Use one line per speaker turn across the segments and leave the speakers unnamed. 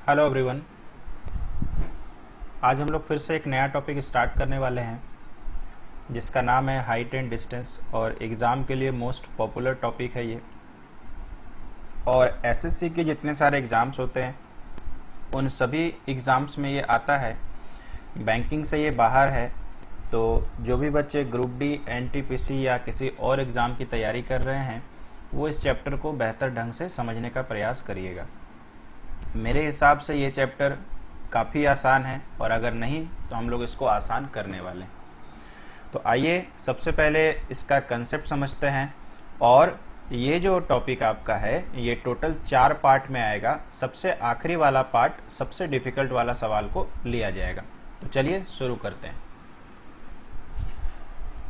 Hello everyone. आज हम लोग फिर से एक नया टॉपिक स्टार्ट करने वाले हैं जिसका नाम है हाइट एंड डिस्टेंस, और एग्ज़ाम के लिए मोस्ट पॉपुलर टॉपिक है ये। और एसएससी के जितने सारे एग्ज़ाम्स होते हैं उन सभी एग्ज़ाम्स में ये आता है। बैंकिंग से ये बाहर है, तो जो भी बच्चे ग्रुप डी, एनटीपीसी या किसी और एग्ज़ाम की तैयारी कर रहे हैं वो इस चैप्टर को बेहतर ढंग से समझने का प्रयास करिएगा। मेरे हिसाब से ये चैप्टर काफ़ी आसान है, और अगर नहीं तो हम लोग इसको आसान करने वाले हैं। तो आइए सबसे पहले इसका कंसेप्ट समझते हैं। और ये जो टॉपिक आपका है ये टोटल 4 पार्ट में आएगा। सबसे आखिरी वाला पार्ट सबसे डिफिकल्ट वाला सवाल को लिया जाएगा। तो चलिए शुरू करते हैं।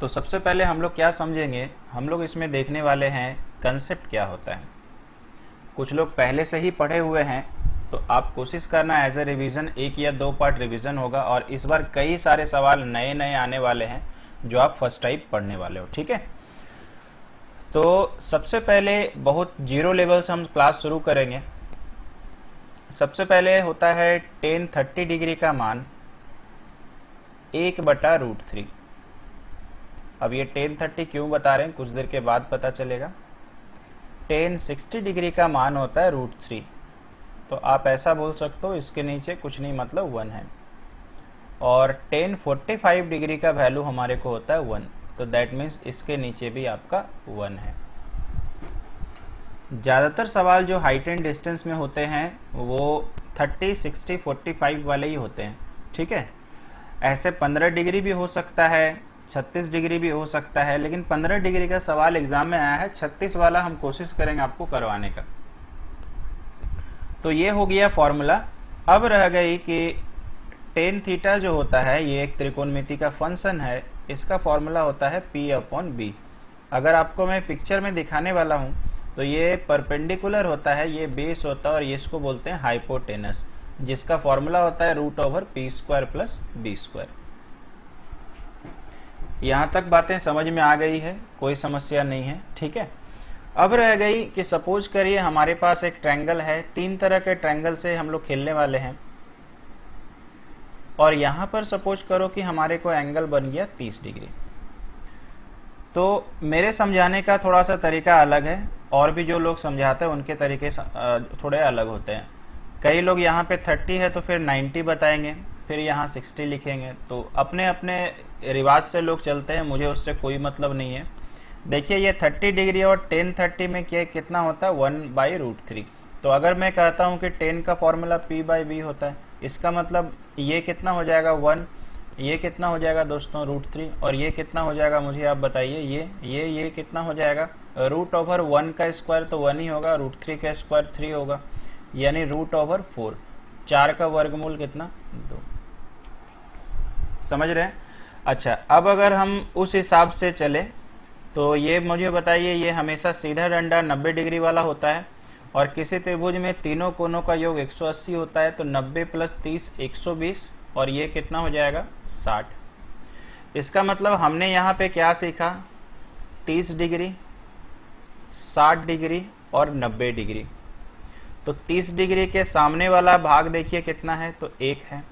तो सबसे पहले हम लोग क्या समझेंगे, हम लोग इसमें देखने वाले हैं कंसेप्ट क्या होता है। कुछ लोग पहले से ही पढ़े हुए हैं तो आप कोशिश करना एज ए रिवीजन, 1 या 2 पार्ट रिवीजन होगा, और इस बार कई सारे सवाल नए नए आने वाले हैं जो आप फर्स्ट टाइम पढ़ने वाले हो। ठीक है, तो सबसे पहले बहुत जीरो लेवल से हम क्लास शुरू करेंगे। सबसे पहले होता है tan 30 डिग्री का मान 1/√3। अब ये tan 30 क्यों बता रहे हैं कुछ देर के बाद पता चलेगा। tan 60 डिग्री का मान होता है √3, तो आप ऐसा बोल सकते हो इसके नीचे कुछ नहीं मतलब 1 है। और tan 45 डिग्री का वैल्यू हमारे को होता है 1, तो दैट मीन्स इसके नीचे भी आपका 1 है। ज़्यादातर सवाल जो हाइट एंड डिस्टेंस में होते हैं वो 30, 60, 45 वाले ही होते हैं। ठीक है, ऐसे 15 डिग्री भी हो सकता है, 36 डिग्री भी हो सकता है, लेकिन 15 डिग्री का सवाल एग्जाम में आया है, 36 वाला हम कोशिश करेंगे आपको करवाने का। तो ये हो गया फॉर्मूला। अब रह गई कि tan थीटा जो होता है ये एक त्रिकोणमिति का फंक्शन है, इसका फॉर्मूला होता है P/B। अगर आपको मैं पिक्चर में दिखाने वाला हूँ तो ये परपेंडिकुलर होता है, ये बेस होता है, और ये इसको बोलते हैं हाइपोटेनस, जिसका फॉर्मूला होता है √P² + B²। यहाँ तक बातें समझ में आ गई है, कोई समस्या नहीं है। ठीक है, अब रह गई कि सपोज करिए हमारे पास एक ट्रायंगल है, 3 तरह के ट्रायंगल से हम लोग खेलने वाले हैं, और यहाँ पर सपोज करो कि हमारे को एंगल बन गया 30 डिग्री। तो मेरे समझाने का थोड़ा सा तरीका अलग है, और भी जो लोग समझाते हैं उनके तरीके थोड़े अलग होते हैं। कई लोग यहाँ पे 30 है तो फिर 90 बताएंगे, फिर यहाँ 60 लिखेंगे। तो अपने अपने रिवाज से लोग चलते हैं, मुझे उससे कोई मतलब नहीं है। देखिए ये 30 डिग्री और tan 30 में क्या कितना होता है 1/√3। तो अगर मैं कहता हूँ कि tan का फॉर्मूला P/B होता है, इसका मतलब ये कितना हो जाएगा 1, ये कितना हो जाएगा दोस्तों √3, और ये कितना हो जाएगा मुझे आप बताइए। ये कितना हो जाएगा √1 का स्क्वायर तो 1 ही होगा, √3 का स्क्वायर 3 होगा, यानी √4। 4 का वर्गमूल कितना 2। समझ रहे हैं? अच्छा, अब अगर हम उस हिसाब से चले तो ये मुझे बताइए, ये हमेशा सीधा डंडा 90 डिग्री वाला होता है, और किसी त्रिभुज में तीनों कोनों का योग 180 होता है, तो 90 + 30 120, और ये कितना हो जाएगा 60। इसका मतलब हमने यहाँ पे क्या सीखा, 30 डिग्री, 60 डिग्री और 90 डिग्री। तो 30 डिग्री के सामने वाला भाग देखिए कितना है, तो 1 है।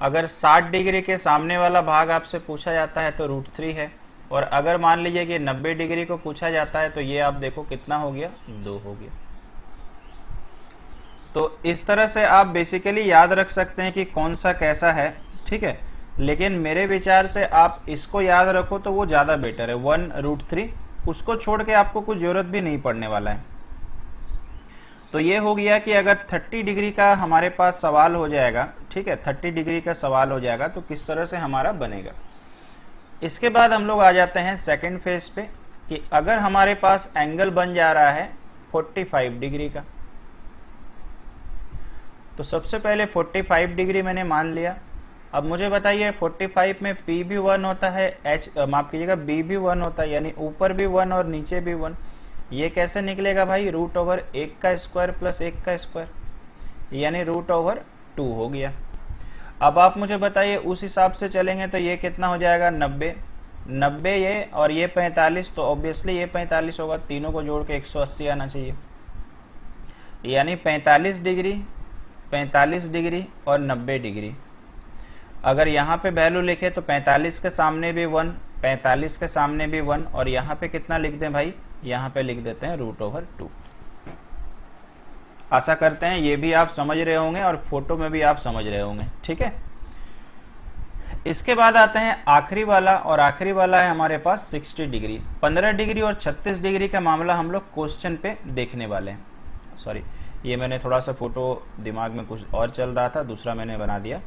अगर 60 डिग्री के सामने वाला भाग आपसे पूछा जाता है तो √3 है, और अगर मान लीजिए कि 90 डिग्री को पूछा जाता है तो ये आप देखो कितना हो गया 2 हो गया। तो इस तरह से आप बेसिकली याद रख सकते हैं कि कौन सा कैसा है। ठीक है, लेकिन मेरे विचार से आप इसको याद रखो तो वो ज़्यादा बेटर है, 1√3। उसको छोड़ के आपको कुछ ज़रूरत भी नहीं पड़ने वाला है। तो ये हो गया कि अगर 30 डिग्री का हमारे पास सवाल हो जाएगा, ठीक है, 30 डिग्री का सवाल हो जाएगा तो किस तरह से हमारा बनेगा। इसके बाद हम लोग आ जाते हैं सेकंड फेज पे, कि अगर हमारे पास एंगल बन जा रहा है 45 डिग्री का, तो सबसे पहले 45 डिग्री मैंने मान लिया। अब मुझे बताइए 45 में P भी 1 होता है, माफ कीजिएगा B भी 1 होता है, यानी ऊपर भी 1 और नीचे भी 1। ये कैसे निकलेगा भाई, √1 का स्क्वायर + 1 का स्क्वायर, यानी √2 हो गया। अब आप मुझे बताइए उस हिसाब से चलेंगे तो ये कितना हो जाएगा 90 ये, और ये 45, तो ऑब्वियसली ये 45 होगा, तीनों को जोड़ के 180 आना चाहिए, यानी 45 डिग्री 45 डिग्री और 90 डिग्री। अगर यहाँ पे वैल्यू लिखे तो 45 के सामने भी 1, 45 के सामने भी 1, और यहाँ पे कितना लिख दें भाई, यहाँ पे लिख देते हैं √2। आशा करते हैं ये भी आप समझ रहे होंगे और फोटो में भी आप समझ रहे होंगे, ठीक है। इसके बाद आते हैं आखिरी वाला, और आखिरी वाला है हमारे पास 60 डिग्री। 15 डिग्री और 36 डिग्री का मामला हम लोग क्वेश्चन पे देखने वाले हैं। सॉरी, ये मैंने थोड़ा सा फोटो दिमाग में कुछ और चल रहा था, दूसरा मैंने बना दिया।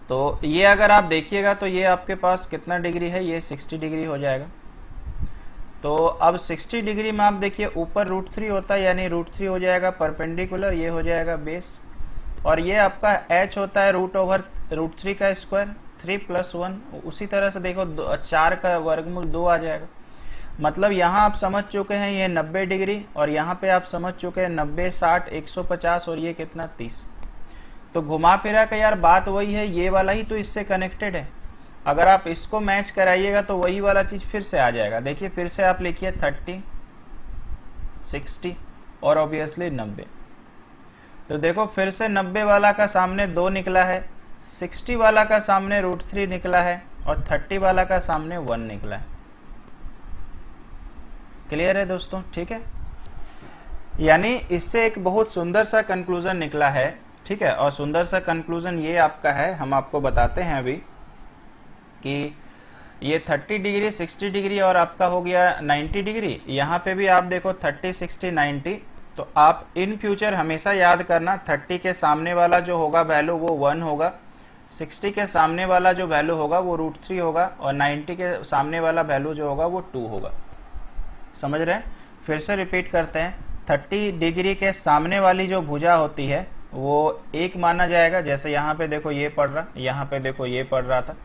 तो ये अगर आप देखिएगा तो ये आपके पास कितना डिग्री है, ये 60 डिग्री हो जाएगा। तो अब 60 डिग्री में आप देखिए ऊपर √3 होता है, यानी √3 हो जाएगा परपेंडिकुलर, ये हो जाएगा बेस, और ये आपका h होता है √3 का स्क्वायर, 3 + 1। उसी तरह से देखो 4 का वर्गमूल 2 आ जाएगा। मतलब यहाँ आप समझ चुके हैं ये 90 डिग्री, और यहाँ पे आप समझ चुके हैं 90, 60, 150, और ये कितना 30। तो घुमा फिरा के यार बात वही है, ये वाला ही तो इससे कनेक्टेड है। अगर आप इसको मैच कराइएगा तो वही वाला चीज फिर से आ जाएगा। देखिए फिर से आप लिखिए 30, 60 और ऑब्वियसली 90। तो देखो फिर से 90 वाला का सामने 2 निकला है, 60 वाला का सामने √3 निकला है, और 30 वाला का सामने 1 निकला है। क्लियर है दोस्तों, ठीक है। यानी इससे एक बहुत सुंदर सा कंक्लूजन निकला है, ठीक है। और सुंदर सा कंक्लूजन ये आपका है, हम आपको बताते हैं अभी कि ये 30 डिग्री, 60 डिग्री और आपका हो गया 90 डिग्री। यहाँ पे भी आप देखो 30, 60, 90। तो आप इन फ्यूचर हमेशा याद करना 30 के सामने वाला जो होगा वैल्यू वो 1 होगा, 60 के सामने वाला जो वैल्यू होगा वो √3 होगा, और 90 के सामने वाला वैल्यू जो होगा वो 2 होगा। समझ रहे हैं? फिर से रिपीट करते हैं। 30 डिग्री के सामने वाली जो भुजा होती है वो 1 माना जाएगा, जैसे यहाँ पे देखो ये पढ़ रहा, यहाँ पे देखो ये पढ़ रहा था।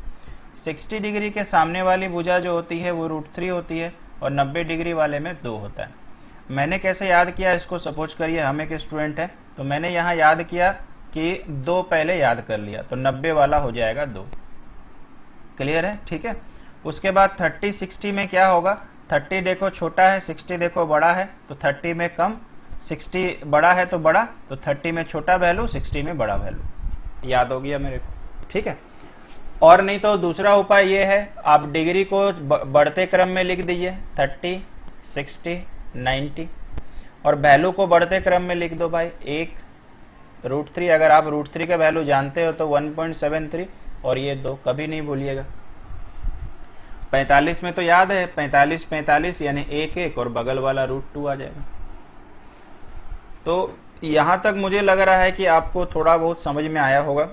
60 डिग्री के सामने वाली भुजा जो होती है वो √3 होती है, और 90 डिग्री वाले में 2 होता है। मैंने कैसे याद किया इसको, सपोज करिए हम एक स्टूडेंट है, तो मैंने यहाँ याद किया कि 2 पहले याद कर लिया, तो 90 वाला हो जाएगा 2। क्लियर है, ठीक है। उसके बाद 30, 60 में क्या होगा, 30 देखो छोटा है, 60 देखो बड़ा है, तो 30 में कम, 60 बड़ा है तो बड़ा, तो 30 में छोटा वैल्यू, 60 में बड़ा वैल्यू। याद हो गया मेरे को, ठीक है। और नहीं तो दूसरा उपाय ये है, आप डिग्री को बढ़ते क्रम में लिख दीजिए, 30, 60, 90, और वैल्यू को बढ़ते क्रम में लिख दो भाई 1, √3। अगर आप √3 का वैल्यू जानते हो तो 1.73, और ये 2 कभी नहीं भूलिएगा। 45 में तो याद है 45, 45 यानी 1, 1, और बगल वाला √2 आ जाएगा। तो यहां तक मुझे लग रहा है कि आपको थोड़ा बहुत समझ में आया होगा।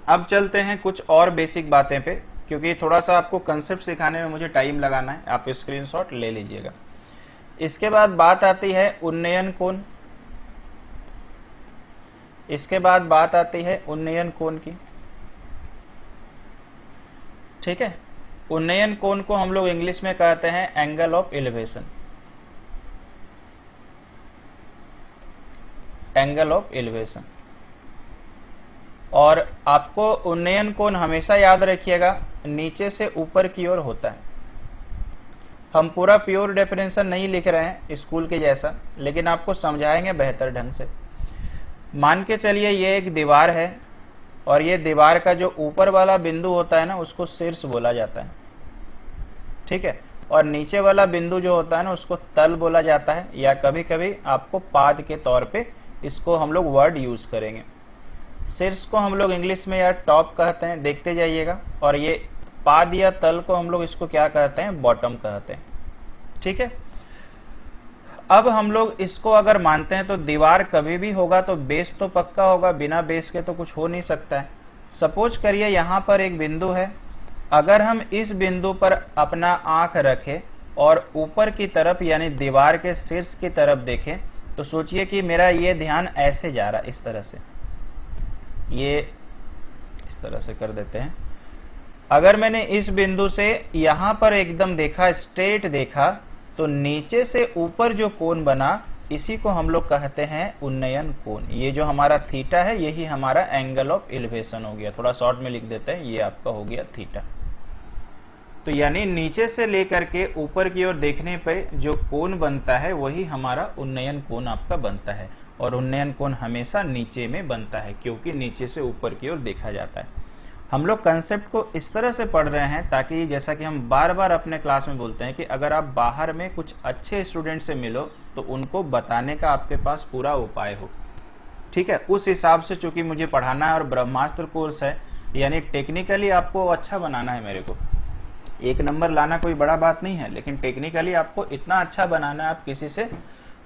अब चलते हैं कुछ और बेसिक बातें पे, क्योंकि थोड़ा सा आपको कंसेप्ट सिखाने में मुझे टाइम लगाना है। आप स्क्रीनशॉट ले लीजिएगा। इसके बाद बात आती है उन्नयन कोण। इसके बाद बात आती है उन्नयन कोण की, ठीक है। उन्नयन कोण को हम लोग इंग्लिश में कहते हैं angle of elevation, angle of elevation. और आपको उन्नयन कोण हमेशा याद रखिएगा नीचे से ऊपर की ओर होता है। हम पूरा प्योर डेफिनेशन नहीं लिख रहे हैं स्कूल के जैसा, लेकिन आपको समझाएंगे बेहतर ढंग से। मान के चलिए ये एक दीवार है, और ये दीवार का जो ऊपर वाला बिंदु होता है ना उसको शीर्ष बोला जाता है, ठीक है। और नीचे वाला बिंदु जो होता है ना उसको तल बोला जाता है, या कभी कभी आपको पाद के तौर पे इसको हम लोग वर्ड यूज करेंगे। शीर्ष को हम लोग इंग्लिश में या टॉप कहते हैं, देखते जाइएगा। और ये पाद या तल को हम लोग इसको क्या कहते हैं, बॉटम कहते हैं, ठीक है। अब हम लोग इसको अगर मानते हैं तो दीवार कभी भी होगा तो बेस तो पक्का होगा, बिना बेस के तो कुछ हो नहीं सकता है। सपोज करिए यहाँ पर एक बिंदु है, अगर हम इस बिंदु पर अपना आंख रखें और ऊपर की तरफ यानी दीवार के शीर्ष की तरफ देखें, तो सोचिए कि मेरा ये ध्यान ऐसे जा रहा है, इस तरह से, ये इस तरह से कर देते हैं। अगर मैंने इस बिंदु से यहां पर एकदम देखा, स्ट्रेट देखा, तो नीचे से ऊपर जो कोण बना इसी को हम लोग कहते हैं उन्नयन कोण। ये जो हमारा थीटा है यही हमारा एंगल ऑफ एलिवेशन हो गया। थोड़ा शॉर्ट में लिख देते हैं, ये आपका हो गया थीटा। तो यानी नीचे से लेकर के ऊपर की ओर देखने पे जो कोण बनता है वही हमारा उन्नयन कोण आपका बनता है। और उन्नयन कोण हमेशा नीचे में बनता है, क्योंकि नीचे से ऊपर की ओर देखा जाता है। हम लोग कंसेप्ट को इस तरह से पढ़ रहे हैं ताकि जैसा कि हम बार बार अपने क्लास में बोलते हैं कि अगर आप बाहर में कुछ अच्छे स्टूडेंट से मिलो तो उनको बताने का आपके पास पूरा उपाय हो। ठीक है, उस हिसाब से चूंकि मुझे पढ़ाना है और ब्रह्मास्त्र कोर्स है, यानी टेक्निकली आपको अच्छा बनाना है। मेरे को 1 नंबर लाना कोई बड़ा बात नहीं है, लेकिन टेक्निकली आपको इतना अच्छा बनाना है आप किसी से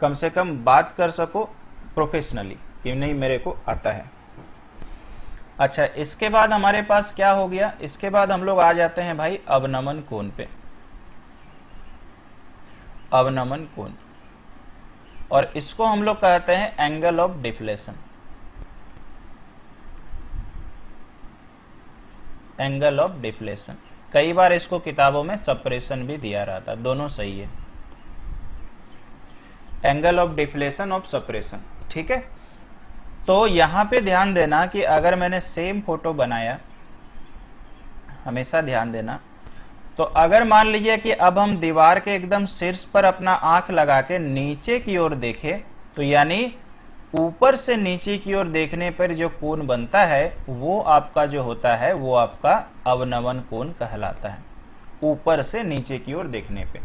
कम बात कर सको प्रोफेशनली कि नहीं मेरे को आता है। अच्छा, इसके बाद हमारे पास क्या हो गया, इसके बाद हम लोग आ जाते हैं भाई अवनमन कोण पे। अवनमन कोण, और इसको हम लोग कहते हैं angle of deflation. Angle of deflation, कई बार इसको किताबों में सप्रेशन भी दिया रहता, दोनों सही है। Angle of deflation of suppression, ठीक है। तो यहां पे ध्यान देना कि अगर मैंने सेम फोटो बनाया, हमेशा ध्यान देना, तो अगर मान लीजिए कि अब हम दीवार के एकदम शीर्ष पर अपना आंख लगा के नीचे की ओर देखें, तो यानी ऊपर से नीचे की ओर देखने पर जो कोण बनता है वो आपका जो होता है वो आपका अवनमन कोण कहलाता है। ऊपर से नीचे की ओर देखने पे,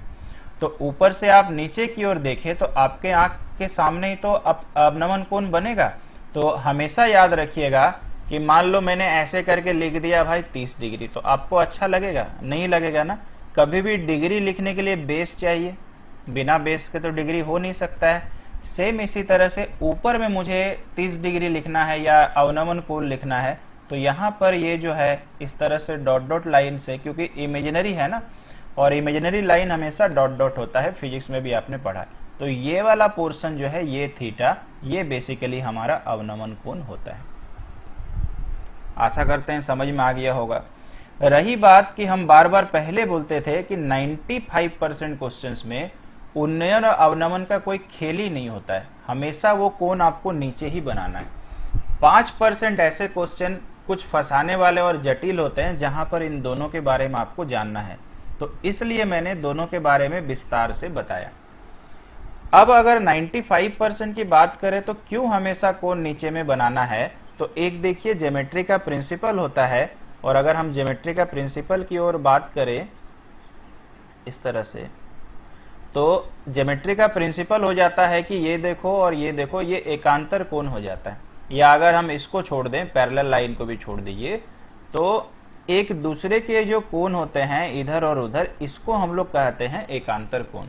तो ऊपर से आप नीचे की ओर देखें तो आपके आंख के सामने ही तो अवनमन कोण बनेगा। तो हमेशा याद रखिएगा कि मान लो मैंने ऐसे करके लिख दिया भाई 30 डिग्री, तो आपको अच्छा लगेगा? नहीं लगेगा ना। कभी भी डिग्री लिखने के लिए बेस चाहिए, बिना बेस के तो डिग्री हो नहीं सकता है। सेम इसी तरह से ऊपर में मुझे 30 डिग्री लिखना है या अवनमन कोण लिखना है, तो यहाँ पर ये जो है इस तरह से डॉट डॉट लाइन से, क्योंकि इमेजिनरी है ना, और इमेजिनरी लाइन हमेशा डॉट डॉट होता है, फिजिक्स में भी आपने पढ़ा है। तो ये वाला पोर्शन जो है ये थीटा, ये बेसिकली हमारा अवनमन कोण होता है। आशा करते हैं समझ में आ गया होगा। रही बात कि हम बार बार पहले बोलते थे कि 95% क्वेश्चंस में उन्नयन और अवनमन का कोई खेल ही नहीं होता है, हमेशा वो कोण आपको नीचे ही बनाना है। 5% ऐसे क्वेश्चन कुछ फंसाने वाले और जटिल होते हैं जहां पर इन दोनों के बारे में आपको जानना है, तो इसलिए मैंने दोनों के बारे में विस्तार से बताया। अब अगर 95% की बात करें तो क्यों हमेशा कोण नीचे में बनाना है, तो एक देखिए ज्योमेट्री का प्रिंसिपल होता है, और अगर हम ज्योमेट्री का प्रिंसिपल की ओर बात करें इस तरह से, तो ज्योमेट्री का प्रिंसिपल हो जाता है कि ये देखो और ये देखो, ये एकांतर कोण हो जाता है। या अगर हम इसको छोड़ दें, पैरेलल लाइन को भी छोड़ दीजिए, तो एक दूसरे के जो कोण होते हैं इधर और उधर, इसको हम लोग कहते हैं एकांतर कोण।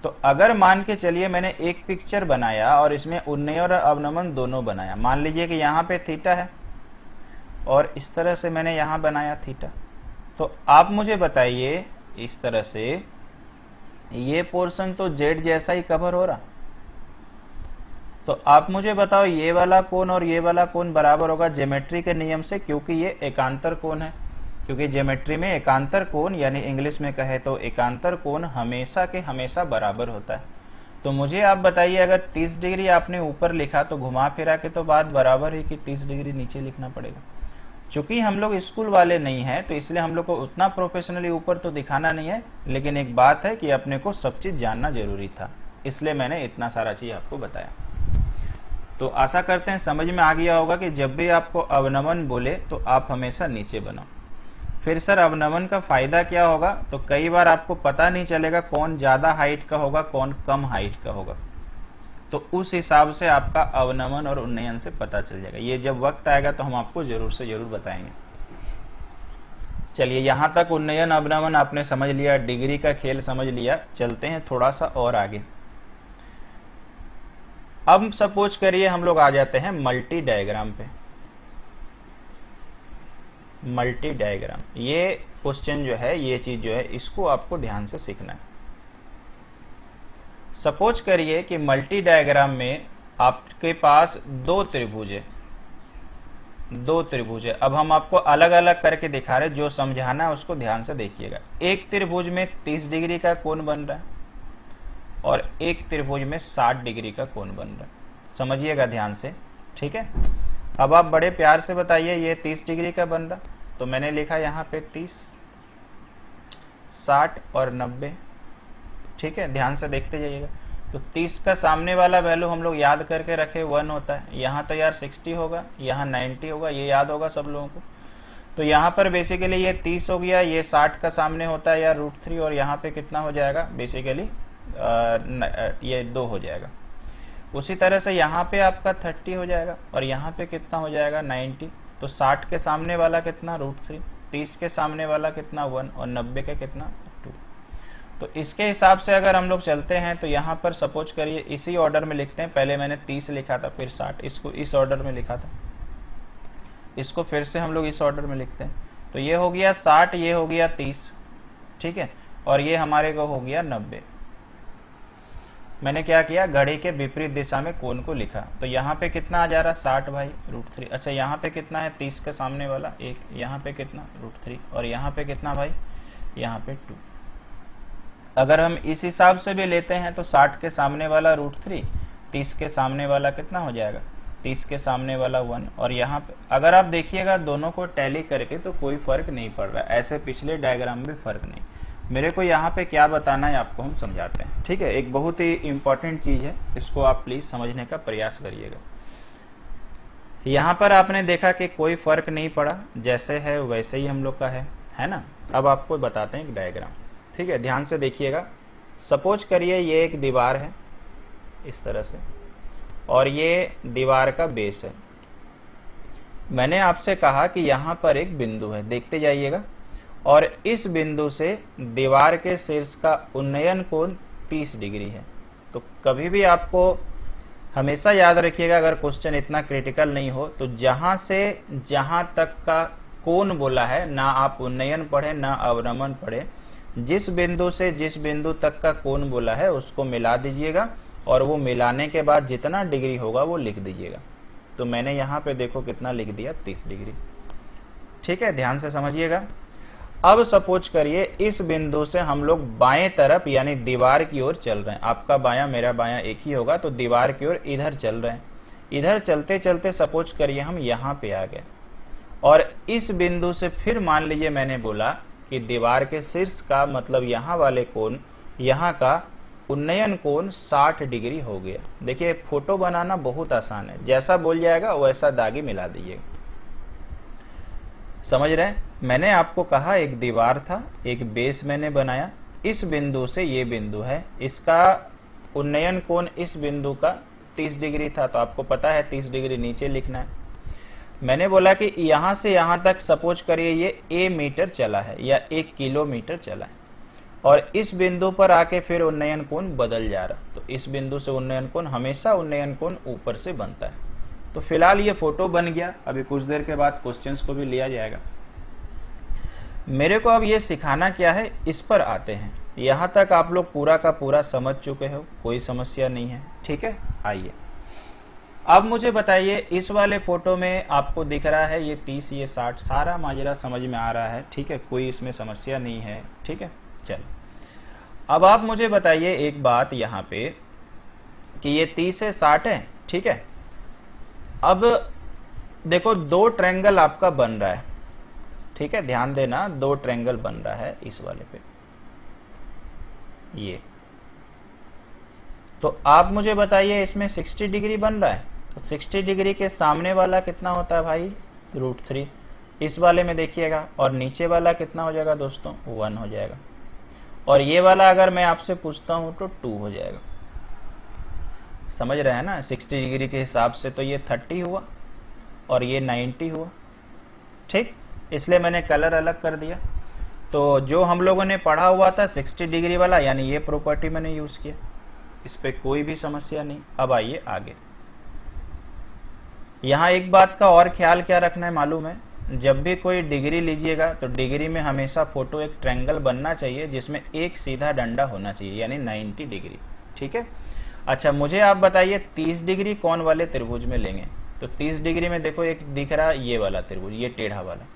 तो अगर मान के चलिए मैंने एक पिक्चर बनाया और इसमें उन्नयन और अवनमन दोनों बनाया, मान लीजिए कि यहाँ पे थीटा है और इस तरह से मैंने यहाँ बनाया थीटा, तो आप मुझे बताइए इस तरह से ये पोर्शन तो जेड जैसा ही कवर हो रहा, तो आप मुझे बताओ ये वाला कोण और ये वाला कोण बराबर होगा ज्योमेट्री के नियम से, क्योंकि ये एकांतर कोण है। क्योंकि ज्योमेट्री में एकांतर कोण यानी इंग्लिश में कहे तो एकांतर कोण हमेशा के हमेशा बराबर होता है। तो मुझे आप बताइए अगर 30 डिग्री आपने ऊपर लिखा तो घुमा फिरा के तो बात बराबर है कि 30 डिग्री नीचे लिखना पड़ेगा। चूंकि हम लोग स्कूल वाले नहीं हैं तो इसलिए हम लोग को उतना प्रोफेशनली ऊपर तो दिखाना नहीं है, लेकिन एक बात है कि अपने को सब चीज जानना जरूरी था, इसलिए मैंने इतना सारा चीज आपको बताया। तो आशा करते हैं समझ में आ गया होगा कि जब भी आपको अवनमन बोले तो आप हमेशा नीचे बनाओ। फिर सर अवनमन का फायदा क्या होगा, तो कई बार आपको पता नहीं चलेगा कौन ज्यादा हाइट का होगा कौन कम हाइट का होगा, तो उस हिसाब से आपका अवनमन और उन्नयन से पता चल जाएगा। ये जब वक्त आएगा तो हम आपको जरूर से जरूर बताएंगे। चलिए यहां तक उन्नयन अवनमन आपने समझ लिया, डिग्री का खेल समझ लिया, चलते हैं थोड़ा सा और आगे। अब सपोज करिए हम लोग आ जाते हैं मल्टी डायग्राम पे। मल्टी डायग्राम, ये क्वेश्चन जो है, ये चीज जो है, इसको आपको ध्यान से सीखना है। सपोज करिए कि मल्टी डायग्राम में आपके पास दो त्रिभुज है, दो त्रिभुज है। अब हम आपको अलग अलग करके दिखा रहे, जो समझाना है उसको ध्यान से देखिएगा। एक त्रिभुज में 30 डिग्री का कोण बन रहा है और एक त्रिभुज में 60 डिग्री का कोण बन रहा है, समझिएगा ध्यान से, ठीक है। अब आप बड़े प्यार से बताइए ये 30 डिग्री का बन रहा, तो मैंने लिखा यहाँ पे 30, 60 और 90, ठीक है। ध्यान से देखते जाइएगा। तो 30 का सामने वाला वैल्यू हम लोग याद करके रखे 1 होता है। यहाँ तो यार 60 होगा, यहाँ 90 होगा, ये याद होगा सब लोगों को। तो यहाँ पर बेसिकली ये 30 हो गया, ये 60 का सामने होता है यार √3, और यहाँ पे कितना हो जाएगा बेसिकली ये 2 हो जाएगा। उसी तरह से यहाँ पे आपका 30 हो जाएगा, और यहाँ पे कितना हो जाएगा 90। तो 60 के सामने वाला कितना √3, 30 के सामने वाला कितना 1, और 90 के कितना 2। तो इसके हिसाब से अगर हम लोग चलते हैं तो यहाँ पर सपोज करिए इसी ऑर्डर में लिखते हैं। पहले मैंने 30 लिखा था, फिर 60, इसको इस ऑर्डर में लिखा था, इसको फिर से हम लोग इस ऑर्डर में लिखते हैं। तो ये हो गया 60, ये हो गया 30, ठीक है, और ये हमारे को हो गया 90। मैंने क्या किया, घड़ी के विपरीत दिशा में कोण को लिखा। तो यहाँ पे कितना आ जा रहा 60 भाई √3। अच्छा यहाँ पे कितना है 30 के सामने वाला 1, यहाँ पे कितना √3, और यहाँ पे कितना भाई, यहाँ पे 2। अगर हम इस हिसाब से भी लेते हैं तो 60 के सामने वाला √3, 30 के सामने वाला कितना हो जाएगा, 30 के सामने वाला 1, और यहाँ पे अगर आप देखिएगा दोनों को टैली करके तो कोई फर्क नहीं पड़ रहा, ऐसे पिछले डायग्राम में फर्क नहीं। मेरे को यहाँ पे क्या बताना है आपको हम समझाते हैं, ठीक है। एक बहुत ही इंपॉर्टेंट चीज है, इसको आप प्लीज समझने का प्रयास करिएगा। यहाँ पर आपने देखा कि कोई फर्क नहीं पड़ा, जैसे है वैसे ही हम लोग का है ना। अब आपको बताते हैं एक डायग्राम, ठीक है, ध्यान से देखिएगा। सपोज करिए ये एक दीवार है इस तरह से, और ये दीवार का बेस है। मैंने आपसे कहा कि यहाँ पर एक बिंदु है, देखते जाइएगा, और इस बिंदु से दीवार के शीर्ष का उन्नयन कोण 30 डिग्री है। तो कभी भी आपको हमेशा याद रखिएगा, अगर क्वेश्चन इतना क्रिटिकल नहीं हो तो जहां से जहां तक का कोण बोला है, ना आप उन्नयन पढ़े ना अवनमन पढ़े, जिस बिंदु से जिस बिंदु तक का कोण बोला है उसको मिला दीजिएगा, और वो मिलाने के बाद जितना डिग्री होगा वो लिख दीजिएगा। तो मैंने यहाँ पे देखो कितना लिख दिया 30 डिग्री, ठीक है, ध्यान से समझिएगा। अब सपोज करिए इस बिंदु से हम लोग बाएं तरफ यानी दीवार की ओर चल रहे हैं। आपका बायां मेरा बायां एक ही होगा, तो दीवार की ओर इधर चल रहे हैं। इधर चलते चलते सपोज करिए हम यहाँ पे आ गए, और इस बिंदु से फिर मान लीजिए मैंने बोला कि दीवार के शीर्ष का मतलब यहाँ वाले कोण, यहाँ का उन्नयन कोण 60 डिग्री हो गया। देखिए फोटो बनाना बहुत आसान है, जैसा बोल जाएगा वैसा दागी मिला दीजिएगा, समझ रहे हैं। मैंने आपको कहा एक दीवार था, एक बेस मैंने बनाया, इस बिंदु से ये बिंदु है, इसका उन्नयन कोण इस बिंदु का 30 डिग्री था, तो आपको पता है 30 डिग्री नीचे लिखना है। मैंने बोला कि यहां से यहां तक सपोज करिए ये a मीटर चला है या 1 किलोमीटर चला है, और इस बिंदु पर आके फिर उन्नयन कोण बदल जा रहा। तो इस बिंदु से उन्नयन कोण, हमेशा उन्नयन कोण ऊपर से बनता है। तो फिलहाल ये फोटो बन गया, अभी कुछ देर के बाद क्वेश्चंस को भी लिया जाएगा। मेरे को अब ये सिखाना क्या है, इस पर आते हैं। यहाँ तक आप लोग पूरा का पूरा समझ चुके हो, कोई समस्या नहीं है, ठीक है। आइए अब मुझे बताइए, इस वाले फोटो में आपको दिख रहा है ये 30, ये 60, सारा माजरा समझ में आ रहा है, ठीक है, कोई इसमें समस्या नहीं है, ठीक है। चलो अब आप मुझे बताइए एक बात यहाँ पे कि ये 30 से 60 है, ठीक है। अब देखो दो ट्रायंगल आपका बन रहा है, ठीक है, ध्यान देना, दो ट्रायंगल बन रहा है इस वाले पे, ये। तो आप मुझे बताइए इसमें 60 डिग्री बन रहा है, तो 60 डिग्री के सामने वाला कितना होता है भाई √3, इस वाले में देखिएगा, और नीचे वाला कितना हो जाएगा दोस्तों 1 हो जाएगा, और ये वाला अगर मैं आपसे पूछता हूं तो 2 हो जाएगा। समझ रहे हैं ना, 60 डिग्री के हिसाब से तो ये 30 हुआ और ये 90 हुआ, ठीक, इसलिए मैंने कलर अलग कर दिया। तो जो हम लोगों ने पढ़ा हुआ था 60 डिग्री वाला, यानी ये प्रॉपर्टी मैंने यूज किया, इस पे कोई भी समस्या नहीं। अब आइए आगे, यहाँ एक बात का और ख्याल क्या रखना है मालूम है, जब भी कोई डिग्री लीजिएगा तो डिग्री में हमेशा फोटो एक ट्रायंगल बनना चाहिए जिसमें एक सीधा डंडा होना चाहिए, यानी 90 डिग्री, ठीक है। अच्छा मुझे आप बताइए 30 डिग्री कौन वाले त्रिभुज में लेंगे, तो 30 डिग्री में देखो एक दिख रहा है ये वाला त्रिभुज, ये टेढ़ा वाला,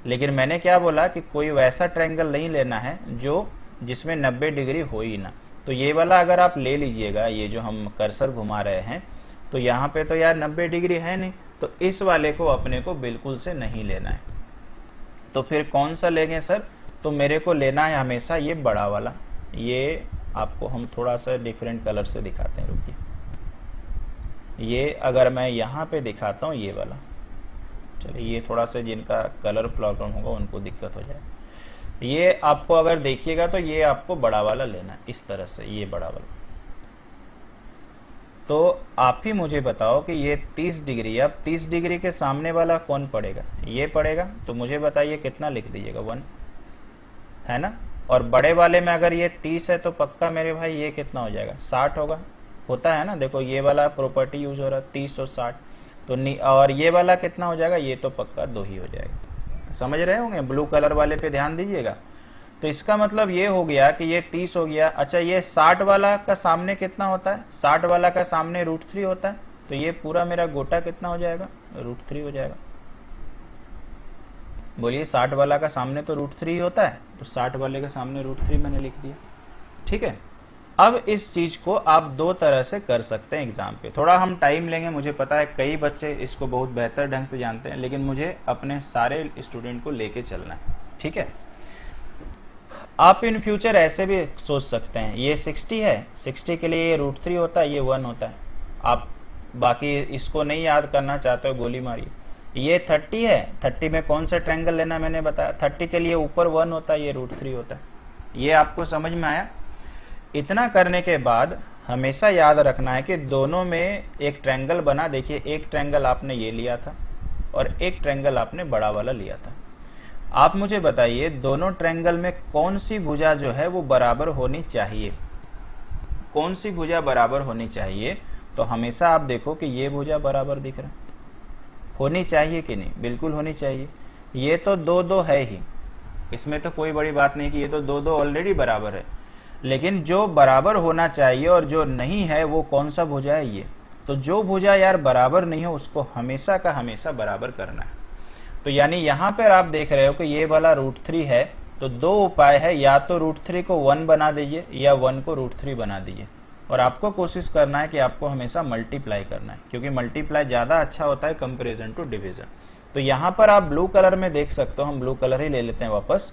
लेकिन मैंने क्या बोला कि कोई वैसा ट्रायंगल नहीं लेना है जो जिसमें 90 डिग्री हो ही ना। तो ये वाला अगर आप ले लीजिएगा, ये जो हम कर्सर घुमा रहे हैं, तो यहाँ पे तो यार 90 डिग्री है नहीं, तो इस वाले को अपने को बिल्कुल से नहीं लेना है। तो फिर कौन सा लेंगे सर, तो मेरे को लेना है हमेशा ये बड़ा वाला, ये आपको हम थोड़ा सा डिफरेंट कलर से दिखाते हैं, रुकिए। ये अगर मैं यहाँ पे दिखाता हूँ ये वाला, चलिए ये थोड़ा सा जिनका कलर प्रॉब्लम होगा उनको दिक्कत हो जाए। ये आपको अगर देखिएगा तो ये आपको बड़ा वाला लेना है, इस तरह से ये बड़ा वाला। तो आप ही मुझे बताओ कि ये 30 डिग्री, अब 30 डिग्री के सामने वाला कौन पड़ेगा, ये पड़ेगा। तो मुझे बताइए कितना लिख दीजिएगा, 1 है ना। और बड़े वाले में अगर ये 30 है तो पक्का मेरे भाई ये कितना हो जाएगा, 60 होगा, होता है ना। देखो ये वाला प्रॉपर्टी यूज हो रहा है 30 और 60, तो और ये वाला कितना हो जाएगा, ये तो पक्का 2 ही हो जाएगा। समझ रहे होंगे, ब्लू कलर वाले पे ध्यान दीजिएगा। तो इसका मतलब ये हो गया कि ये 30 हो गया। अच्छा ये 60 वाला का सामने कितना होता है, 60 वाला का सामने √3 होता है। तो ये पूरा मेरा गोटा कितना हो जाएगा, √3 हो जाएगा। बोलिए 60 वाला का सामने तो √3 होता है, तो 60 वाले का सामने √3 मैंने लिख दिया। ठीक है, अब इस चीज को आप 2 तरह से कर सकते हैं एग्जाम पे। थोड़ा हम टाइम लेंगे, मुझे पता है कई बच्चे इसको बहुत बेहतर ढंग से जानते हैं, लेकिन मुझे अपने सारे स्टूडेंट को लेके चलना है। ठीक है, आप इन फ्यूचर ऐसे भी सोच सकते हैं, ये 60 है, 60 के लिए ये √3 होता है, ये 1 होता है। आप बाकी इसको नहीं याद करना चाहते हो, गोली मारिए। ये 30 है, 30 में कौन सा ट्रायंगल लेना मैंने बताया, 30 के लिए ऊपर 1 होता है, ये √3 होता है। ये आपको समझ में आया। इतना करने के बाद हमेशा याद रखना है कि दोनों में एक ट्रायंगल बना। देखिए एक ट्रायंगल आपने ये लिया था और एक ट्रायंगल आपने बड़ा वाला लिया था। आप मुझे बताइए दोनों ट्रायंगल में कौन सी भुजा जो है वो बराबर होनी चाहिए, कौन सी भुजा बराबर होनी चाहिए। तो हमेशा आप देखो कि ये भुजा बराबर दिख रहा है, होनी चाहिए कि नहीं, बिल्कुल होनी चाहिए। ये तो 2-2 है ही, इसमें तो कोई बड़ी बात नहीं कि ये तो 2-2 ऑलरेडी बराबर है। लेकिन जो बराबर होना चाहिए और जो नहीं है वो कौन सा भुजा है, ये। तो जो भुजा यार बराबर नहीं हो उसको हमेशा का हमेशा बराबर करना है। तो यानी यहां पर आप देख रहे हो कि ये वाला √3 है, तो 2 उपाय है, या तो √3 को 1 बना दीजिए या 1 को √3 बना दीजिए। और आपको कोशिश करना है कि आपको हमेशा मल्टीप्लाई करना है, क्योंकि मल्टीप्लाई ज्यादा अच्छा होता है कंपेरिजन टू डिवीजन। तो यहां पर आप ब्लू कलर में देख सकते हो, हम ब्लू कलर ही ले लेते हैं वापस।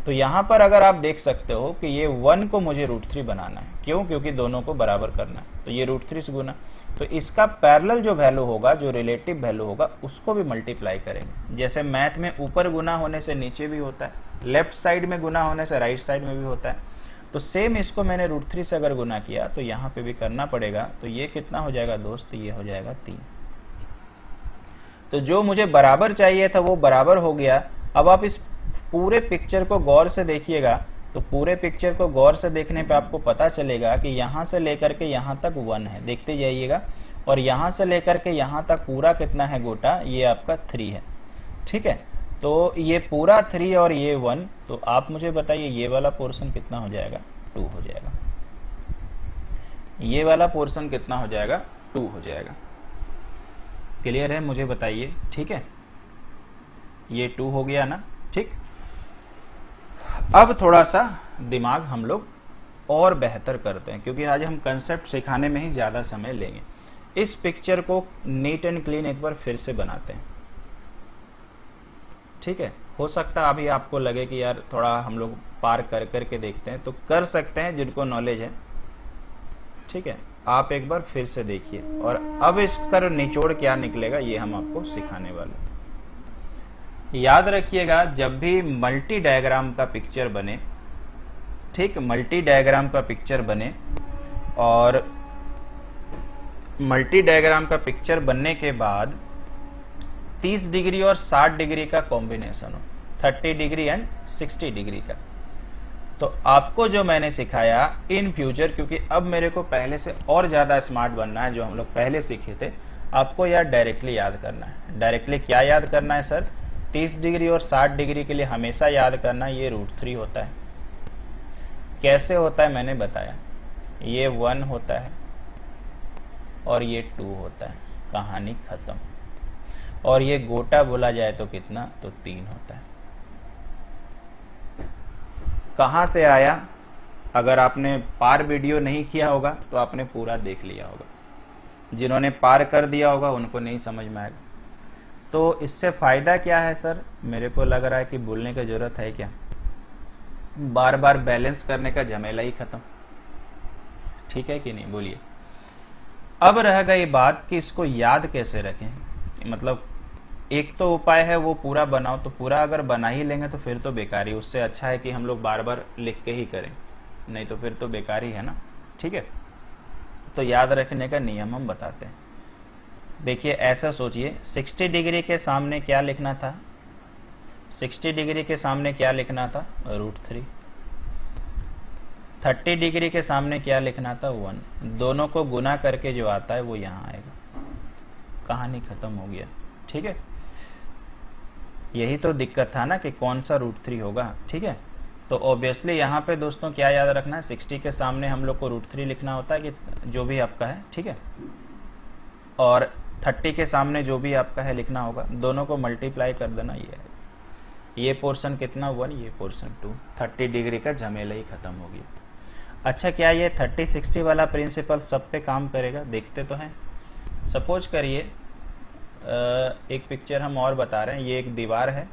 तो यहां पर अगर आप देख सकते हो कि ये 1 को मुझे √3 बनाना है, क्यों, क्योंकि दोनों को बराबर करना है। तो ये √3 से गुना, तो इसका पैरेलल जो वैल्यू होगा, जो रिलेटिव वैल्यू होगा, उसको भी मल्टीप्लाई करेंगे। जैसे मैथ में ऊपर गुना होने से नीचे भी होता है, लेफ्ट साइड में गुना होने से राइट साइड में भी होता है। तो सेम इसको मैंने √3 से अगर गुना किया तो यहाँ पे भी करना पड़ेगा। तो ये कितना हो जाएगा दोस्त, ये हो जाएगा 3। तो जो मुझे बराबर चाहिए था वो बराबर हो गया। अब आप इस पूरे पिक्चर को गौर से देखिएगा, तो पूरे पिक्चर को गौर से देखने पे आपको पता चलेगा कि यहाँ से लेकर के यहाँ तक 1 है, देखते जाइएगा। और यहाँ से लेकर के यहाँ तक पूरा कितना है गोटा, ये आपका 3 है। ठीक है, तो ये पूरा 3 और ये 1, तो आप मुझे बताइए ये वाला पोर्शन कितना हो जाएगा, 2 हो जाएगा। ये वाला पोर्शन कितना हो जाएगा, 2 हो जाएगा। क्लियर है, मुझे बताइए। ठीक है, ये 2 हो गया ना। ठीक, अब थोड़ा सा दिमाग हम लोग और बेहतर करते हैं, क्योंकि आज हम कंसेप्ट सिखाने में ही ज्यादा समय लेंगे। इस पिक्चर को नीट एंड क्लीन एक बार फिर से बनाते हैं। ठीक है, हो सकता है अभी आपको लगे कि यार थोड़ा हम लोग पार कर करके देखते हैं, तो कर सकते हैं जिनको नॉलेज है। ठीक है, आप एक बार फिर से देखिए, और अब इसका निचोड़ क्या निकलेगा ये हम आपको सिखाने वाले हैं। याद रखिएगा, जब भी मल्टी डायग्राम का पिक्चर बने, ठीक, मल्टी डायग्राम का पिक्चर बने, और मल्टी डायग्राम का पिक्चर बनने के बाद 30 डिग्री और 60 डिग्री का कॉम्बिनेशन हो, 30 डिग्री एंड 60 डिग्री का, तो आपको जो मैंने सिखाया इन फ्यूचर, क्योंकि अब मेरे को पहले से और ज्यादा स्मार्ट बनना है, जो हम लोग पहले सीखे थे, आपको यार डायरेक्टली याद करना है। डायरेक्टली क्या याद करना है सर, 30 डिग्री और 60 डिग्री के लिए हमेशा याद करना ये √3 होता है। कैसे होता है मैंने बताया, ये 1 होता है और ये 2 होता है, कहानी खत्म। और ये गोटा बोला जाए तो कितना, तो 3 होता है। कहां से आया, अगर आपने पार वीडियो नहीं किया होगा तो आपने पूरा देख लिया होगा, जिन्होंने पार कर दिया होगा उनको नहीं समझ में आएगा। तो इससे फायदा क्या है सर, मेरे को लग रहा है कि बोलने की जरूरत है क्या, बार बार बैलेंस करने का झमेला ही खत्म। ठीक है कि नहीं, बोलिए। अब रह गई बात कि इसको याद कैसे रखें। मतलब एक तो उपाय है वो पूरा बनाओ, तो पूरा अगर बना ही लेंगे तो फिर तो बेकार ही, उससे अच्छा है कि हम लोग बार बार लिख के ही करें, नहीं तो फिर तो बेकार ही है ना। ठीक है, तो याद रखने का नियम हम बताते हैं। देखिए ऐसा सोचिए, 60 डिग्री के सामने क्या लिखना था, 60 डिग्री के सामने क्या लिखना था, √3। 30 डिग्री के सामने क्या लिखना था, 1। दोनों को गुना करके जो आता है वो यहाँ आएगा, कहानी खत्म हो गया। ठीक है, यही तो दिक्कत था ना कि कौन सा √3 होगा। ठीक है, तो ऑब्वियसली यहाँ पे दोस्तों क्या याद रखना है, 60 के सामने हम लोग को √3 लिखना होता है, कि जो भी आपका है। ठीक है, और 30 के सामने जो भी आपका है लिखना होगा, दोनों को मल्टीप्लाई कर देना। ये पोर्शन कितना 1, ये पोर्शन 2, 30 डिग्री का झमेला ही खत्म हो गया। अच्छा, क्या ये 30-60 वाला प्रिंसिपल सब पे काम करेगा, देखते तो हैं। सपोज करिए एक पिक्चर हम और बता रहे हैं, ये एक दीवार है,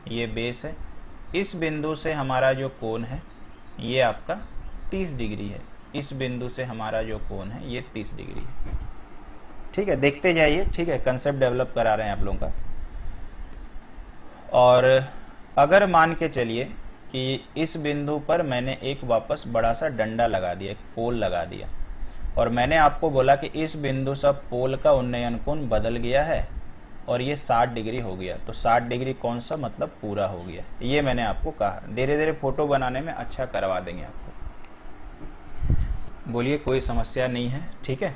ये बेस है, इस बिंदु से हमारा जो कोण है ये आपका 30 डिग्री है, इस बिंदु से हमारा जो कोण है ये 30 डिग्री है। ठीक है, देखते जाइए। ठीक है, कंसेप्ट डेवलप करा रहे हैं आप लोगों का। और अगर मान के चलिए कि इस बिंदु पर मैंने एक वापस बड़ा सा डंडा लगा दिया, एक पोल लगा दिया, और मैंने आपको बोला कि इस बिंदु से पोल का उन्नयन कोण बदल गया है और ये 60 डिग्री हो गया, तो 60 डिग्री कौन सा, मतलब पूरा हो गया। ये मैंने आपको कहा, धीरे धीरे फोटो बनाने में अच्छा करवा देंगे आपको, बोलिए, कोई समस्या नहीं है। ठीक है,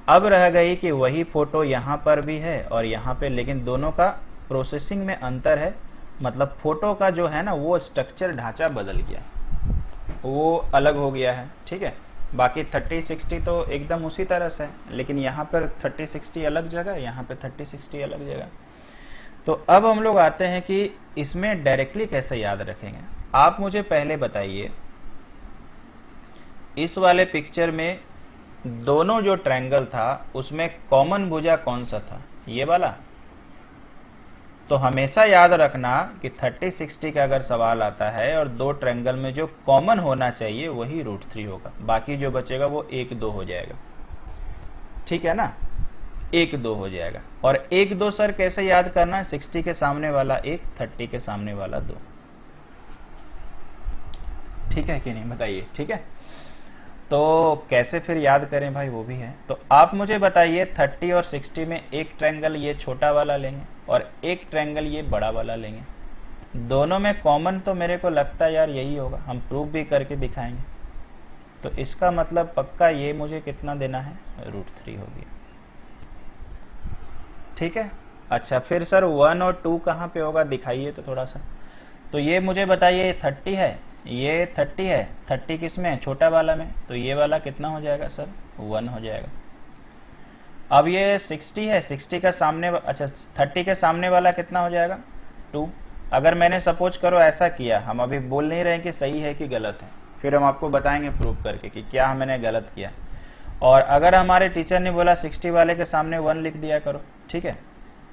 अब रह गई कि वही फोटो यहाँ पर भी है और यहाँ पे, लेकिन दोनों का प्रोसेसिंग में अंतर है। मतलब फोटो का जो है ना वो स्ट्रक्चर, ढांचा बदल गया, वो अलग हो गया है। ठीक है, बाकी 30-60 तो एकदम उसी तरह से है, लेकिन यहाँ पर 30-60 अलग जगह, यहाँ पे 30-60 अलग जगह। तो अब हम लोग आते हैं कि इसमें डायरेक्टली कैसे याद रखेंगे। आप मुझे पहले बताइए, इस वाले पिक्चर में दोनों जो ट्रायंगल था उसमें कॉमन भुजा कौन सा था, ये वाला। तो हमेशा याद रखना कि 30-60 का अगर सवाल आता है और दो ट्रायंगल में जो कॉमन होना चाहिए वही √3 होगा, बाकी जो बचेगा वो 1-2 हो जाएगा। ठीक है ना, 1-2 हो जाएगा। और 1-2 सर कैसे याद करना है, 60 के सामने वाला 1, 30 के सामने वाला 2। ठीक है कि नहीं, बताइए। ठीक है, तो कैसे फिर याद करें भाई, वो भी है। तो आप मुझे बताइए, 30 और 60 में एक ट्रायंगल ये छोटा वाला लेंगे और एक ट्रायंगल ये बड़ा वाला लेंगे, दोनों में कॉमन तो मेरे को लगता है यार यही होगा, हम प्रूफ भी करके दिखाएंगे। तो इसका मतलब पक्का ये मुझे कितना देना है, √3 हो गया। ठीक है, अच्छा फिर सर 1 और 2 कहाँ पे होगा, दिखाइए तो थोड़ा सा। तो ये मुझे बताइए, 30 है, ये 30 है, 30 किस में, छोटा वाला में, तो ये वाला कितना हो जाएगा सर, 1 हो जाएगा। अब ये 60 है, 60 का सामने, अच्छा 30 के सामने वाला कितना हो जाएगा, 2। अगर मैंने सपोज करो ऐसा किया, हम अभी बोल नहीं रहे कि सही है कि गलत है, फिर हम आपको बताएंगे प्रूफ करके कि क्या मैंने गलत किया। और अगर हमारे टीचर ने बोला 60 वाले के सामने 1 लिख दिया करो, ठीक है,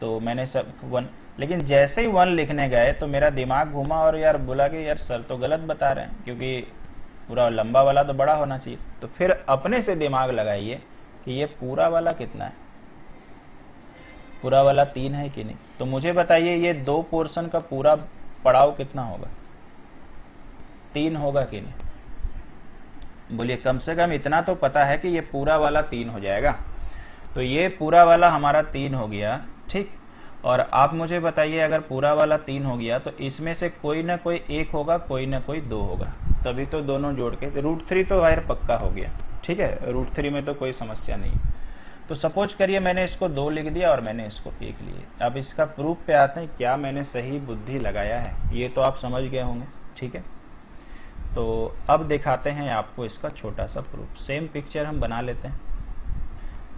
तो मैंने सब 1, लेकिन जैसे ही 1 लिखने गए तो मेरा दिमाग घूमा और यार बोला कि यार सर तो गलत बता रहे हैं, क्योंकि पूरा लंबा वाला तो बड़ा होना चाहिए। तो फिर अपने से दिमाग लगाइए कि ये पूरा वाला कितना है, पूरा वाला 3 है कि नहीं। तो मुझे बताइए ये 2 पोर्शन का पूरा पड़ाव कितना होगा, 3 होगा कि नहीं, बोलिए। कम से कम इतना तो पता है कि ये पूरा वाला 3 हो जाएगा। तो ये पूरा वाला हमारा 3 हो गया, ठीक। और आप मुझे बताइए, अगर पूरा वाला 3 हो गया तो इसमें से कोई ना कोई 1 होगा, कोई ना कोई 2 होगा, तभी तो दोनों जोड़ के √3 तो यार पक्का हो गया। ठीक है, √3 में तो कोई समस्या नहीं। तो सपोज करिए मैंने इसको 2 लिख दिया और मैंने इसको 1 लिया। अब इसका प्रूफ पे आते हैं, क्या मैंने सही बुद्धि लगाया है, ये तो आप समझ गए होंगे। ठीक है, तो अब दिखाते हैं आपको इसका छोटा सा प्रूफ। सेम पिक्चर हम बना लेते हैं।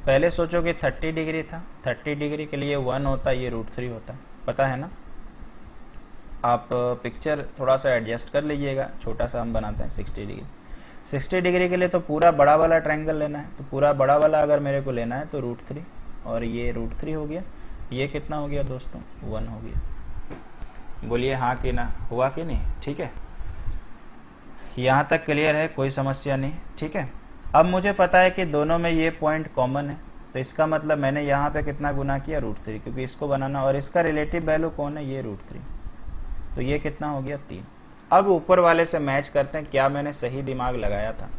पहले सोचो कि 30 डिग्री था, 30 डिग्री के लिए 1 होता, ये √3 होता, पता है ना। आप पिक्चर थोड़ा सा एडजस्ट कर लीजिएगा, छोटा सा हम बनाते हैं 60 डिग्री। 60 डिग्री के लिए तो पूरा बड़ा वाला ट्रायंगल लेना है, तो पूरा बड़ा वाला अगर मेरे को लेना है तो √3, और ये √3 हो गया। ये कितना हो गया दोस्तों, 1 हो गया। बोलिए हाँ कि ना, हुआ कि नहीं। ठीक है, यहाँ तक क्लियर है, कोई समस्या नहीं। ठीक है, अब मुझे पता है कि दोनों में ये पॉइंट कॉमन है, तो इसका मतलब मैंने यहाँ पे कितना गुना किया, √3, क्योंकि इसको बनाना और इसका रिलेटिव वैल्यू कौन है, ये √3, तो ये कितना हो गया 3। अब ऊपर वाले से मैच करते हैं क्या मैंने सही दिमाग लगाया था।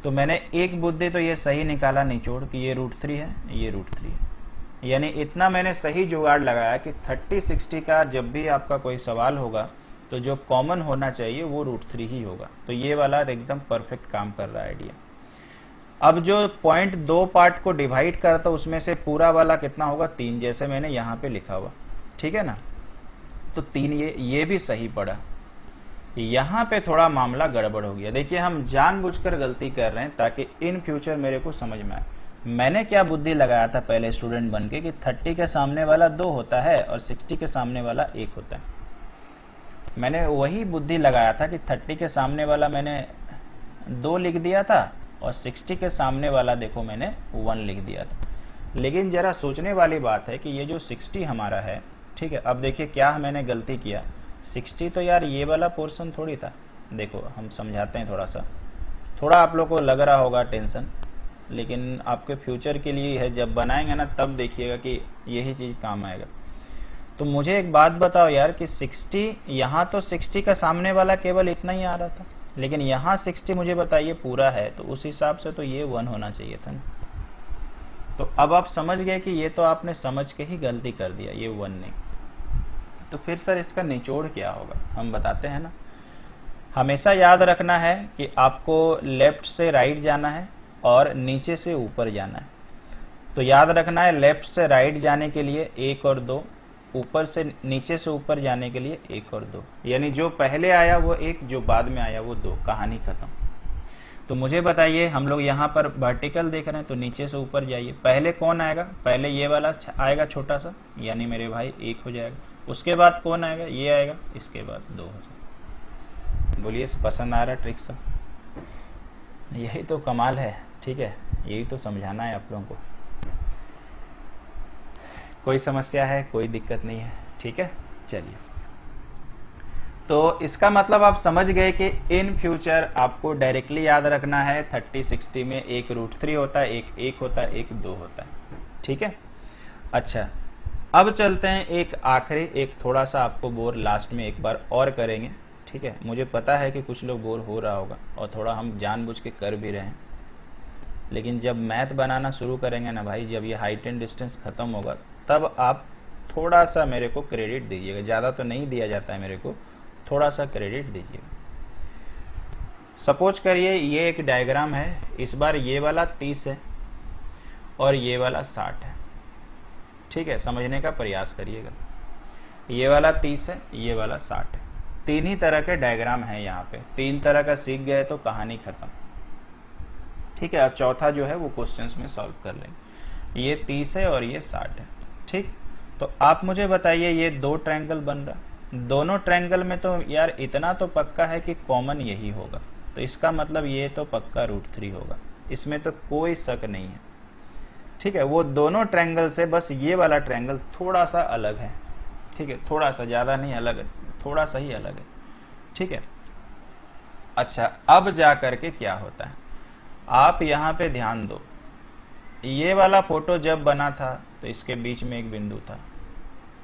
तो मैंने एक बुद्धि तो ये सही निकाला निचोड़ कि ये √3 है, ये √3 है, यानी इतना मैंने सही जुगाड़ लगाया कि 30-60 का जब भी आपका कोई सवाल होगा तो जो कॉमन होना चाहिए वो √3 ही होगा। तो ये वाला एकदम परफेक्ट काम कर रहा है आइडिया। अब जो पॉइंट दो पार्ट को डिवाइड करता उसमें से पूरा वाला कितना होगा, 3, जैसे मैंने यहाँ पे लिखा हुआ, ठीक है ना। तो 3 ये भी सही पड़ा। यहाँ पे थोड़ा मामला गड़बड़ हो गया। देखिए हम जानबूझकर गलती कर रहे हैं ताकि इन फ्यूचर मेरे को समझ में आए। मैंने क्या बुद्धि लगाया था पहले स्टूडेंट बन के कि 30 के सामने वाला 2 होता है और 60 के सामने वाला 1 होता है। मैंने वही बुद्धि लगाया था कि 30 के सामने वाला मैंने 2 लिख दिया था और 60 के सामने वाला देखो मैंने 1 लिख दिया था। लेकिन जरा सोचने वाली बात है कि ये जो 60 हमारा है, ठीक है, अब देखिए क्या मैंने गलती किया। 60 तो यार ये वाला पोर्शन थोड़ी था। देखो हम समझाते हैं थोड़ा सा, थोड़ा आप लोग को लग रहा होगा टेंशन, लेकिन आपके फ्यूचर के लिए है। जब बनाएंगे ना तब देखिएगा कि यही चीज़ काम आएगा। तो मुझे एक बात बताओ यार कि 60, यहाँ तो 60 का सामने वाला केवल इतना ही आ रहा था, लेकिन यहाँ 60 मुझे बताइए पूरा है, तो उस हिसाब से तो ये 1 होना चाहिए था ना। तो अब आप समझ गए कि ये तो आपने समझ के ही गलती कर दिया, ये 1 नहीं। तो फिर सर इसका निचोड़ क्या होगा, हम बताते हैं ना। हमेशा याद रखना है कि आपको लेफ्ट से राइट जाना है और नीचे से ऊपर जाना है। तो याद रखना है लेफ्ट से राइट जाने के लिए 1 और 2, ऊपर से नीचे से ऊपर जाने के लिए 1 और 2, यानी जो पहले आया वो 1, जो बाद में आया वो 2, कहानी खत्म। तो मुझे बताइए, हम लोग यहाँ पर वर्टिकल देख रहे हैं तो नीचे से ऊपर जाइए, पहले कौन आएगा, पहले ये वाला आएगा छोटा सा, यानी मेरे भाई 1 हो जाएगा। उसके बाद कौन आएगा, ये आएगा, इसके बाद 2 हो जाएगा। बोलिए पसंद आ रहा है ट्रिक सब? यही तो कमाल है, ठीक है, यही तो समझाना है आप लोगों को। कोई समस्या है, कोई दिक्कत नहीं है, ठीक है। चलिए, तो इसका मतलब आप समझ गए कि इन फ्यूचर आपको डायरेक्टली याद रखना है 30-60 में एक √3 होता है, एक 1 होता है, एक 2 होता है, ठीक है। अच्छा, अब चलते हैं एक आखिरी, एक थोड़ा सा आपको बोर लास्ट में एक बार और करेंगे, ठीक है। मुझे पता है कि कुछ लोग बोर हो रहा होगा और थोड़ा हम जानबूझ के कर भी रहे हैं, लेकिन जब मैथ बनाना शुरू करेंगे ना भाई, जब ये हाइट एंड डिस्टेंस खत्म होगा तब आप थोड़ा सा मेरे को क्रेडिट दीजिएगा। ज़्यादा तो नहीं दिया जाता है मेरे को, थोड़ा सा क्रेडिट दीजिएगा। सपोज करिए ये एक डायग्राम है, इस बार ये वाला 30 है और ये वाला 60 है, ठीक है। समझने का प्रयास करिएगा, ये वाला 30 है, ये वाला 60 है। 3 ही तरह के डायग्राम है यहाँ पे, 3 तरह का सीख गए तो कहानी खत्म, ठीक है। अब चौथा जो है वो क्वेश्चंस में सॉल्व कर लेंगे। ये 30 है और ये 60 है, ठीक। तो आप मुझे बताइए, ये 2 ट्रायंगल बन रहा, दोनों ट्रायंगल में तो यार इतना तो पक्का है कि कॉमन यही होगा, तो इसका मतलब ये तो पक्का √3 होगा, इसमें तो कोई शक नहीं है, ठीक है। वो दोनों ट्रायंगल से बस ये वाला ट्रायंगल थोड़ा सा अलग है, ठीक है, थोड़ा सा, ज़्यादा नहीं अलग है, थोड़ा सा ही अलग है, ठीक है। अच्छा, अब जा करके क्या होता है, आप यहाँ पे ध्यान दो, ये वाला फोटो जब बना था तो इसके बीच में एक बिंदु था,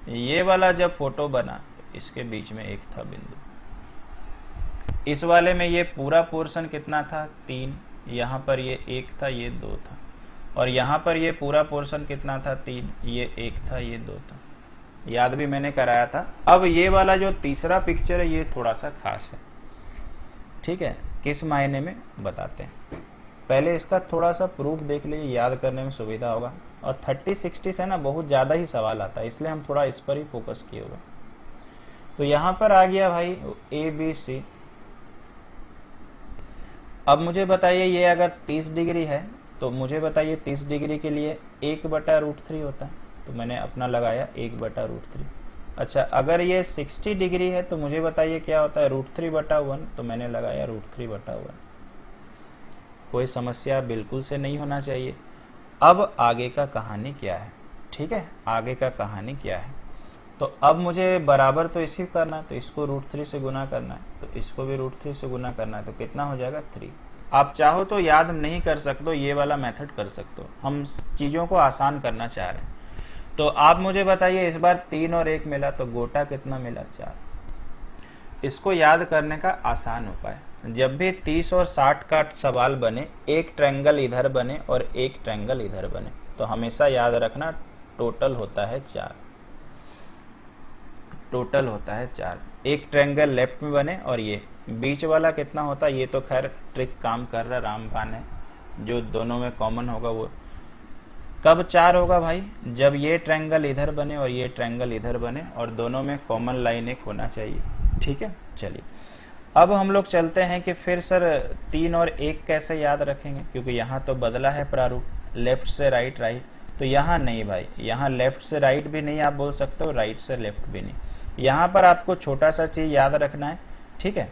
ये वाला जब फोटो बना इसके बीच में एक था बिंदु, इस वाले में ये पूरा पोर्शन कितना था, 3, यहाँ पर ये 1 था, ये 2 था, और यहाँ पर ये पूरा पोर्शन कितना था, 3, ये 1 था, ये 2 था। याद भी मैंने कराया था। अब ये वाला जो तीसरा पिक्चर है ये थोड़ा सा खास है, ठीक है। किस मायने में बताते हैं, पहले इसका थोड़ा सा प्रूफ देख लीजिए, याद करने में सुविधा होगा। और 30-60 से ना बहुत ज़्यादा ही सवाल आता है, इसलिए हम थोड़ा इस पर ही फोकस किए हुए। तो यहाँ पर आ गया भाई ABC। अब मुझे बताइए, ये अगर 30 डिग्री है तो मुझे बताइए 30 डिग्री के लिए 1/√3 होता है, तो मैंने अपना लगाया 1/√3। अच्छा, अगर ये 60 डिग्री है तो मुझे बताइए क्या होता है, √3/1, तो मैंने लगाया √3/1। कोई समस्या बिल्कुल से नहीं होना चाहिए। अब आगे का कहानी क्या है, ठीक है, आगे का कहानी क्या है। तो अब मुझे बराबर तो इसी करना है, तो इसको √3 से गुना करना है, तो इसको भी √3 से गुना करना है, तो कितना हो जाएगा 3। आप चाहो तो याद नहीं कर सकते हो, ये वाला मेथड कर सकते हो, हम चीज़ों को आसान करना चाह रहे हैं। तो आप मुझे बताइए, इस बार 3 और 1 मिला तो गोटा कितना मिला? 4। इसको याद करने का आसान उपाय, जब भी 30 और 60 का सवाल बने, एक ट्रायंगल इधर बने और एक ट्रायंगल इधर बने, तो हमेशा याद रखना टोटल होता है 4। टोटल होता है 4। एक ट्रायंगल लेफ्ट में बने और ये बीच वाला कितना होता है, ये तो खैर ट्रिक काम कर रहा रामबाण है, जो दोनों में कॉमन होगा वो कब 4 होगा भाई? जब ये ट्रायंगल इधर बने और ये ट्रायंगल इधर बने और दोनों में कॉमन लाइन एक होना चाहिए। ठीक है, चलिए अब हम लोग चलते हैं कि फिर सर 3 और 1 कैसे याद रखेंगे, क्योंकि यहाँ तो बदला है प्रारूप, लेफ्ट से राइट, राइट, तो यहाँ नहीं भाई, यहाँ लेफ्ट से राइट भी नहीं आप बोल सकते हो, राइट से लेफ्ट भी नहीं। यहाँ पर आपको छोटा सा चीज याद रखना है, ठीक है,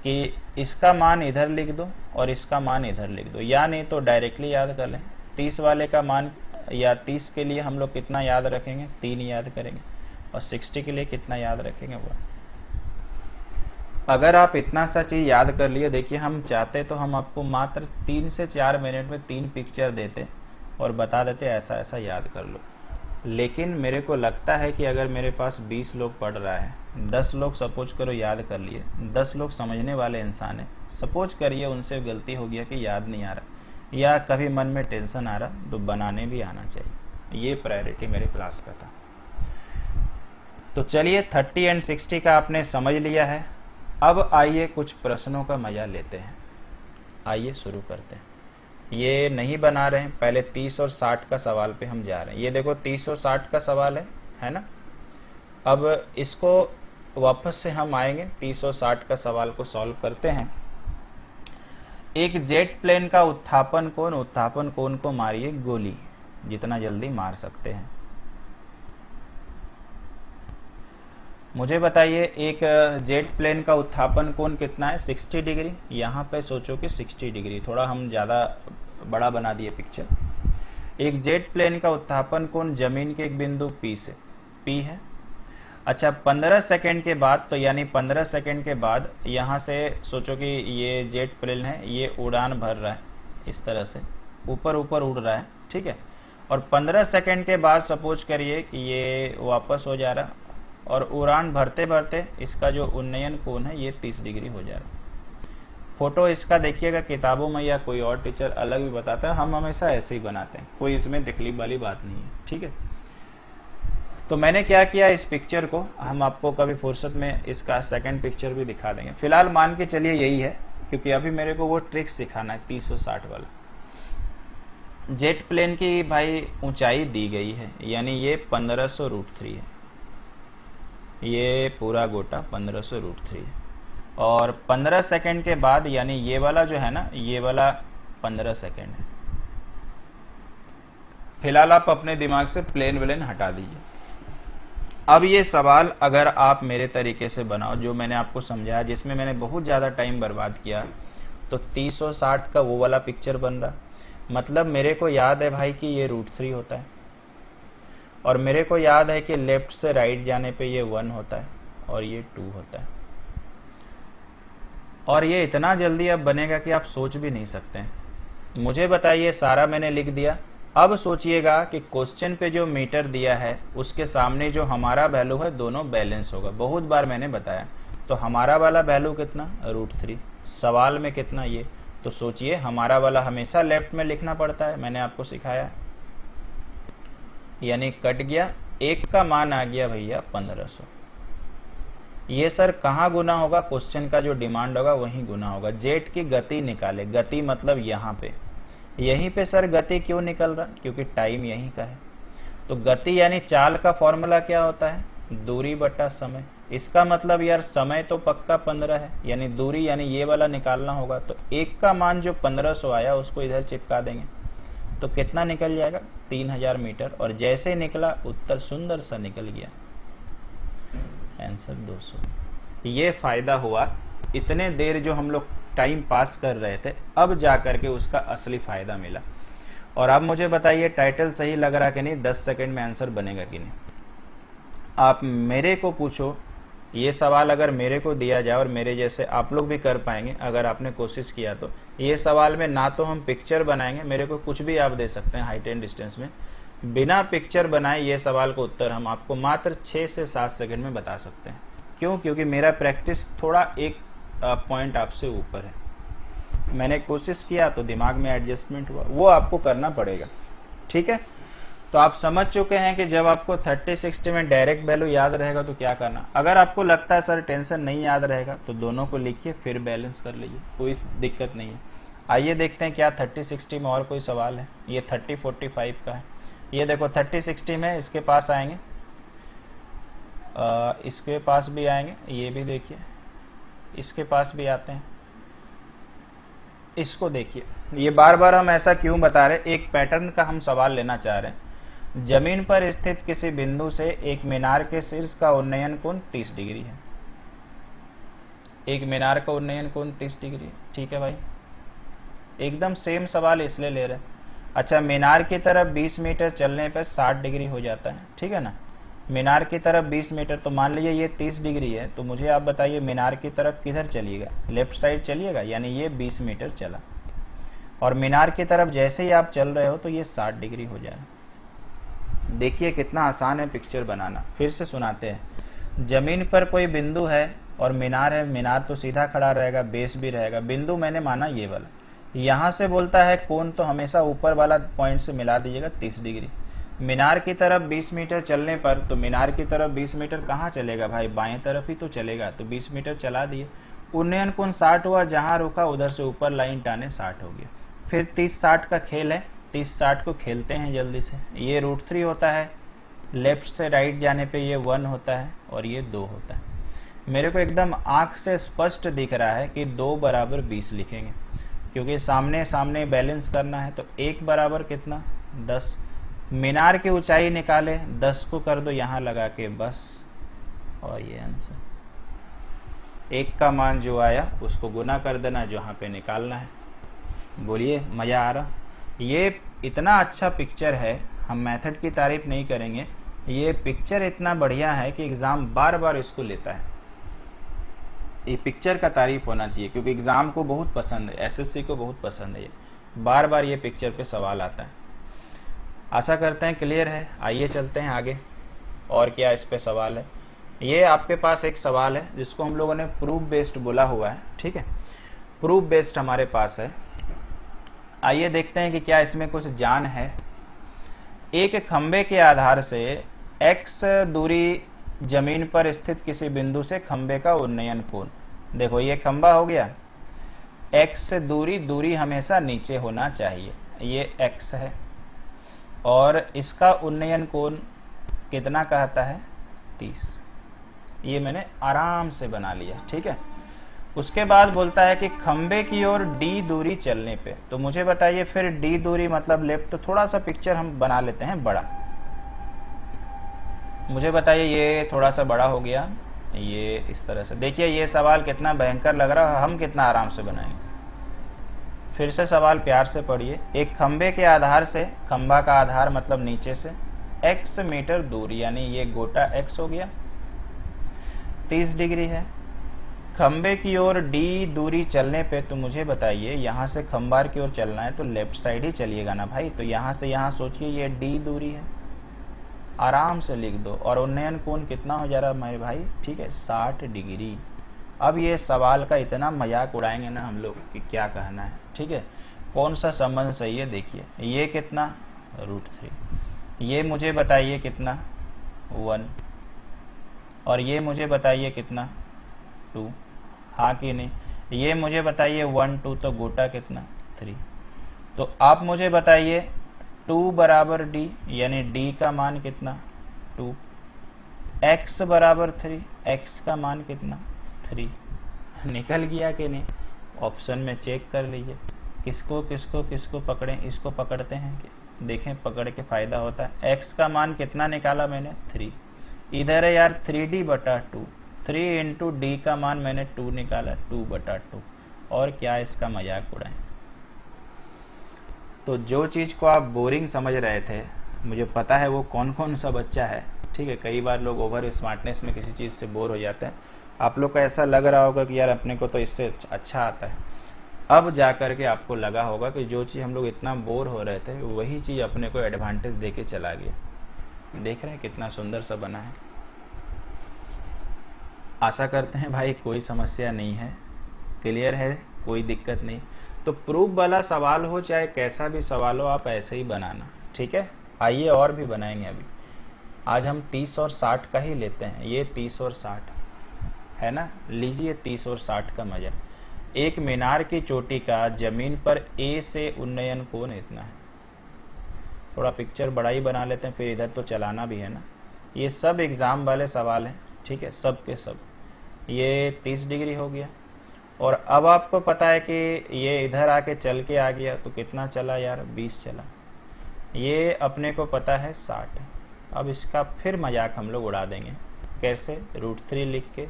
कि इसका मान इधर लिख दो और इसका मान इधर लिख दो, या नहीं तो डायरेक्टली याद कर लें। 30 वाले का मान या 30 के लिए हम लोग कितना याद रखेंगे? 3 याद करेंगे, और 60 के लिए कितना याद रखेंगे? 1। अगर आप इतना सा चीज याद कर लिए, देखिए हम चाहते तो हम आपको मात्र 3 से 4 मिनट में 3 पिक्चर देते और बता देते ऐसा ऐसा याद कर लो। लेकिन मेरे को लगता है कि अगर मेरे पास 20 लोग पढ़ रहा है, 10 लोग सपोज करो याद कर लिए, 10 लोग समझने वाले इंसान है, सपोज करिए उनसे गलती हो गया कि याद नहीं आ रहा या कभी मन में टेंशन आ रहा, तो बनाने भी आना चाहिए। ये प्रायोरिटी मेरे क्लास का था। तो चलिए 30 एंड 60 का आपने समझ लिया है। अब आइए कुछ प्रश्नों का मजा लेते हैं। आइए शुरू करते हैं। ये नहीं बना रहे हैं, पहले 30 और 60 का सवाल पे हम जा रहे हैं। ये देखो 30 और 60 का सवाल है ना। अब इसको वापस से हम आएंगे, 30 और 60 का सवाल को सॉल्व करते हैं। एक जेट प्लेन का उत्थापन कोण को मारिए गोली, जितना जल्दी मार सकते हैं। मुझे बताइए एक जेट प्लेन का उत्थापन कोण कितना है? 60 डिग्री। यहाँ पे सोचो कि 60 डिग्री, थोड़ा हम ज़्यादा बड़ा बना दिए पिक्चर। एक जेट प्लेन का उत्थापन कोण जमीन के एक बिंदु P से P है। अच्छा 15 सेकंड के बाद, तो यानी 15 सेकंड के बाद यहाँ से सोचो कि ये जेट प्लेन है, ये उड़ान भर रहा है इस तरह से, ऊपर ऊपर उड़ रहा है, ठीक है। और 15 सेकंड के बाद सपोज करिए कि ये वापस हो जा रहा है और उड़ान भरते भरते इसका जो उन्नयन कोण है ये 30 डिग्री हो जा रहा है। फोटो इसका देखिएगा किताबों में या कोई और टीचर अलग भी बताता है, हम हमेशा ऐसे ही बनाते हैं, कोई इसमें तकलीफ वाली बात नहीं है, ठीक है। तो मैंने क्या किया, इस पिक्चर को हम आपको कभी फुर्सत में इसका सेकंड पिक्चर भी दिखा देंगे। फिलहाल मान के चलिए यही है, क्योंकि अभी मेरे को वो ट्रिक सिखाना है 360 वाला। जेट प्लेन की भाई ऊंचाई दी गई है, यानी ये 1500√3 है, ये पूरा गोटा 1500√3 है। और 15 सेकंड के बाद, यानी ये वाला जो है ना, ये वाला 15 सेकंड है। फिलहाल आप अपने दिमाग से प्लेन व्लेन हटा दीजिए। अब ये सवाल अगर आप मेरे तरीके से बनाओ, जो मैंने आपको समझाया, जिसमें मैंने बहुत ज़्यादा टाइम बर्बाद किया, तो 360 का वो वाला पिक्चर बन रहा। मतलब मेरे को याद है भाई कि ये √3 होता है, और मेरे को याद है कि लेफ्ट से राइट जाने पे ये 1 होता है और ये 2 होता है। और ये इतना जल्दी अब बनेगा कि आप सोच भी नहीं सकते हैं। मुझे बताइए, सारा मैंने लिख दिया। अब सोचिएगा कि क्वेश्चन पे जो मीटर दिया है उसके सामने जो हमारा वैल्यू है, दोनों बैलेंस होगा। बहुत बार मैंने बताया, तो हमारा वाला वैल्यू कितना? √3। सवाल में कितना? ये। तो सोचिए, हमारा वाला हमेशा लेफ्ट में लिखना पड़ता है, मैंने आपको सिखाया, यानी कट गया। एक का मान आ गया भैया 1500। ये सर कहाँ गुना होगा? क्वेश्चन का जो डिमांड होगा वहीं गुना होगा। जेट की गति निकाले, गति मतलब यहाँ पे, यहीं पे सर गति क्यों निकल रहा? क्योंकि टाइम यहीं का है। तो गति यानी चाल का फॉर्मूला क्या होता है? दूरी बटा समय। इसका मतलब यार समय तो पक्का 15 है, यानी दूरी यानी ये वाला निकालना होगा। तो एक का मान जो 1500 आया उसको इधर चिपका देंगे, तो कितना निकल जाएगा? 3000 मीटर। और जैसे ही निकला उत्तर सुंदर सा निकल गया, आंसर 200। ये फायदा हुआ, इतने देर जो हम लोग टाइम पास कर रहे थे, अब जाकर के उसका असली फायदा मिला। और अब मुझे बताइए, टाइटल सही लग रहा कि नहीं? 10 सेकंड में आंसर बनेगा कि नहीं? आप मेरे को पूछो, ये सवाल अगर मेरे को दिया जाए और मेरे जैसे आप लोग भी कर पाएंगे अगर आपने कोशिश किया, तो ये सवाल में ना तो हम पिक्चर बनाएंगे, मेरे को कुछ भी आप दे सकते हैं हाइट एंड डिस्टेंस में, बिना पिक्चर बनाए ये सवाल को उत्तर हम आपको मात्र 6 से 7 सेकंड में बता सकते हैं। क्यों? क्योंकि मेरा प्रैक्टिस थोड़ा एक पॉइंट आपसे ऊपर है। मैंने कोशिश किया तो दिमाग में एडजस्टमेंट हुआ, वो आपको करना पड़ेगा। ठीक है, तो आप समझ चुके हैं कि जब आपको 30-60 में डायरेक्ट वैल्यू याद रहेगा तो क्या करना। अगर आपको लगता है सर टेंशन नहीं याद रहेगा तो दोनों को लिखिए, फिर बैलेंस कर लीजिए, कोई दिक्कत नहीं है। आइए देखते हैं क्या 30-60 में और कोई सवाल है। ये 30-45 का है। ये देखो 30-60 में इसके पास आएंगे, इसके पास भी आएंगे, ये भी देखिए, इसके पास भी आते हैं। इसको देखिए, ये बार बार हम ऐसा क्यों बता रहे, एक पैटर्न का हम सवाल लेना चाह रहे हैं। जमीन पर स्थित किसी बिंदु से एक मीनार के शीर्ष का उन्नयन कोण 30 डिग्री है। एक मीनार का उन्नयन कोण 30 डिग्री है। ठीक है भाई, एकदम सेम सवाल इसलिए ले रहे हैं। अच्छा, मीनार की तरफ 20 मीटर चलने पर 60 डिग्री हो जाता है, ठीक है ना। मीनार की तरफ 20 मीटर, तो मान लीजिए ये 30 डिग्री है, तो मुझे आप बताइए मीनार की तरफ किधर चलिएगा, लेफ्ट साइड चलिएगा, यानी ये 20 मीटर चला। और मीनार की तरफ जैसे ही आप चल रहे हो तो ये 60 डिग्री हो जाए। देखिए कितना आसान है पिक्चर बनाना। फिर से सुनाते हैं। जमीन पर कोई बिंदु है और मीनार है, मीनार तो सीधा खड़ा रहेगा, बेस भी रहेगा। बिंदु मैंने माना ये वाला, यहाँ से बोलता है कोण तो हमेशा ऊपर वाला पॉइंट से मिला दीजिएगा 30 डिग्री। मीनार की तरफ 20 मीटर चलने पर, तो मीनार की तरफ 20 मीटर कहाँ चलेगा भाई, बाएं तरफ ही तो चलेगा, तो 20 मीटर चला दिए। उन्नयन कोण 60 हुआ, जहां रुका उधर से ऊपर लाइन टाने 60 हो गया। फिर 30-60 का खेल है, 30-60 को खेलते हैं जल्दी से। ये √3 होता है, लेफ्ट से राइट जाने पे ये 1 होता है और ये 2 होता है। मेरे को एकदम आंख से स्पष्ट दिख रहा है कि 2 बराबर 20 लिखेंगे, क्योंकि सामने सामने बैलेंस करना है। तो 1 बराबर कितना, 10। मीनार की ऊंचाई निकाले, 10 को कर दो यहाँ लगा के बस, और ये आंसर। 1 का मान जो आया उसको गुना कर देना जहाँ पे निकालना है। बोलिए मजा आ रहा। ये इतना अच्छा पिक्चर है, हम मेथड की तारीफ नहीं करेंगे, ये पिक्चर इतना बढ़िया है कि एग्जाम बार बार इसको लेता है। ये पिक्चर का तारीफ होना चाहिए, क्योंकि एग्जाम को बहुत पसंद है, एसएससी को बहुत पसंद है, ये बार बार ये पिक्चर पे सवाल आता है। आशा करते हैं क्लियर है। आइए चलते हैं आगे, और क्या इस पे सवाल है। ये आपके पास एक सवाल है जिसको हम लोगों ने प्रूफ बेस्ड बोला हुआ है, ठीक है, प्रूफ बेस्ड हमारे पास है। आइए देखते हैं कि क्या इसमें कुछ जान है। एक खंबे के आधार से x दूरी जमीन पर स्थित किसी बिंदु से खंबे का उन्नयन कोण। देखो ये खंबा हो गया, x दूरी हमेशा नीचे होना चाहिए, ये x है, और इसका उन्नयन कोण कितना कहता है, 30। ये मैंने आराम से बना लिया, ठीक है। उसके बाद बोलता है कि खंबे की ओर d दूरी चलने पे, तो मुझे बताइए फिर d दूरी मतलब लेफ्ट। तो थोड़ा सा पिक्चर हम बना लेते हैं बड़ा। मुझे बताइए, ये थोड़ा सा बड़ा हो गया, ये इस तरह से। देखिए ये सवाल कितना भयंकर लग रहा है, हम कितना आराम से बनाएंगे। फिर से सवाल प्यार से पढ़िए। एक खंबे के आधार से, खंबा का आधार मतलब नीचे से, x मीटर दूरी, यानी ये गोटा x हो गया, 30 डिग्री है। खंबे की ओर d दूरी चलने पे, तो मुझे बताइए यहाँ से खंबार की ओर चलना है तो लेफ्ट साइड ही चलिएगा ना भाई। तो यहाँ से यहाँ सोचिए ये d दूरी है, आराम से लिख दो। और उन्नयन कोण कितना हो जा रहा है मेरे भाई, ठीक है, 60 डिग्री। अब ये सवाल का इतना मजाक उड़ाएंगे ना हम लोग कि क्या कहना है, ठीक है। कौन सा संबंध सही है, देखिए ये कितना, √3। ये मुझे बताइए कितना, 1। और ये मुझे बताइए कितना, 2। हाँ कि नहीं। ये मुझे बताइए 1 2, तो गोटा कितना, 3। तो आप मुझे बताइए 2 बराबर d, यानी d का मान कितना, 2। x बराबर 3, x का मान कितना, 3। निकल गया कि नहीं, ऑप्शन में चेक कर लीजिए। किसको किसको किसको पकड़ें, इसको पकड़ते हैं कि देखें पकड़ के फायदा होता है। x का मान कितना निकाला मैंने, 3। इधर है यार 3d/2, 3 इंटू डी का मान मैंने 2 निकाला, 2/2। और क्या इसका मजाक उड़ाएं। तो जो चीज़ को आप बोरिंग समझ रहे थे, मुझे पता है वो कौन कौन सा बच्चा है, ठीक है। कई बार लोग ओवर स्मार्टनेस में किसी चीज़ से बोर हो जाते हैं। आप लोग को ऐसा लग रहा होगा कि यार अपने को तो इससे अच्छा आता है। अब जा कर के आपको लगा होगा कि जो चीज़ हम लोग इतना बोर हो रहे थे वही चीज़ अपने को एडवांटेज दे के चला गया। देख रहे हैं कितना सुंदर सा बना है। आशा करते हैं भाई कोई समस्या नहीं है, क्लियर है, कोई दिक्कत नहीं। तो प्रूफ वाला सवाल हो चाहे कैसा भी सवाल हो, आप ऐसे ही बनाना, ठीक है। आइए और भी बनाएंगे। अभी आज हम 30 और 60 का ही लेते हैं। ये 30 और 60 है ना, लीजिए 30 और 60 का मजा। एक मीनार की चोटी का जमीन पर ए से उन्नयन कोण इतना है। थोड़ा पिक्चर बड़ा ही बना लेते हैं, फिर इधर तो चलाना भी है ना। ये सब एग्जाम वाले सवाल हैं, ठीक है, सब के सब। ये 30 डिग्री हो गया, और अब आपको पता है कि ये इधर आके चल के आ गया तो कितना चला यार, 20 चला। ये अपने को पता है 60 है। अब इसका फिर मजाक हम लोग उड़ा देंगे। कैसे? √3 लिख के,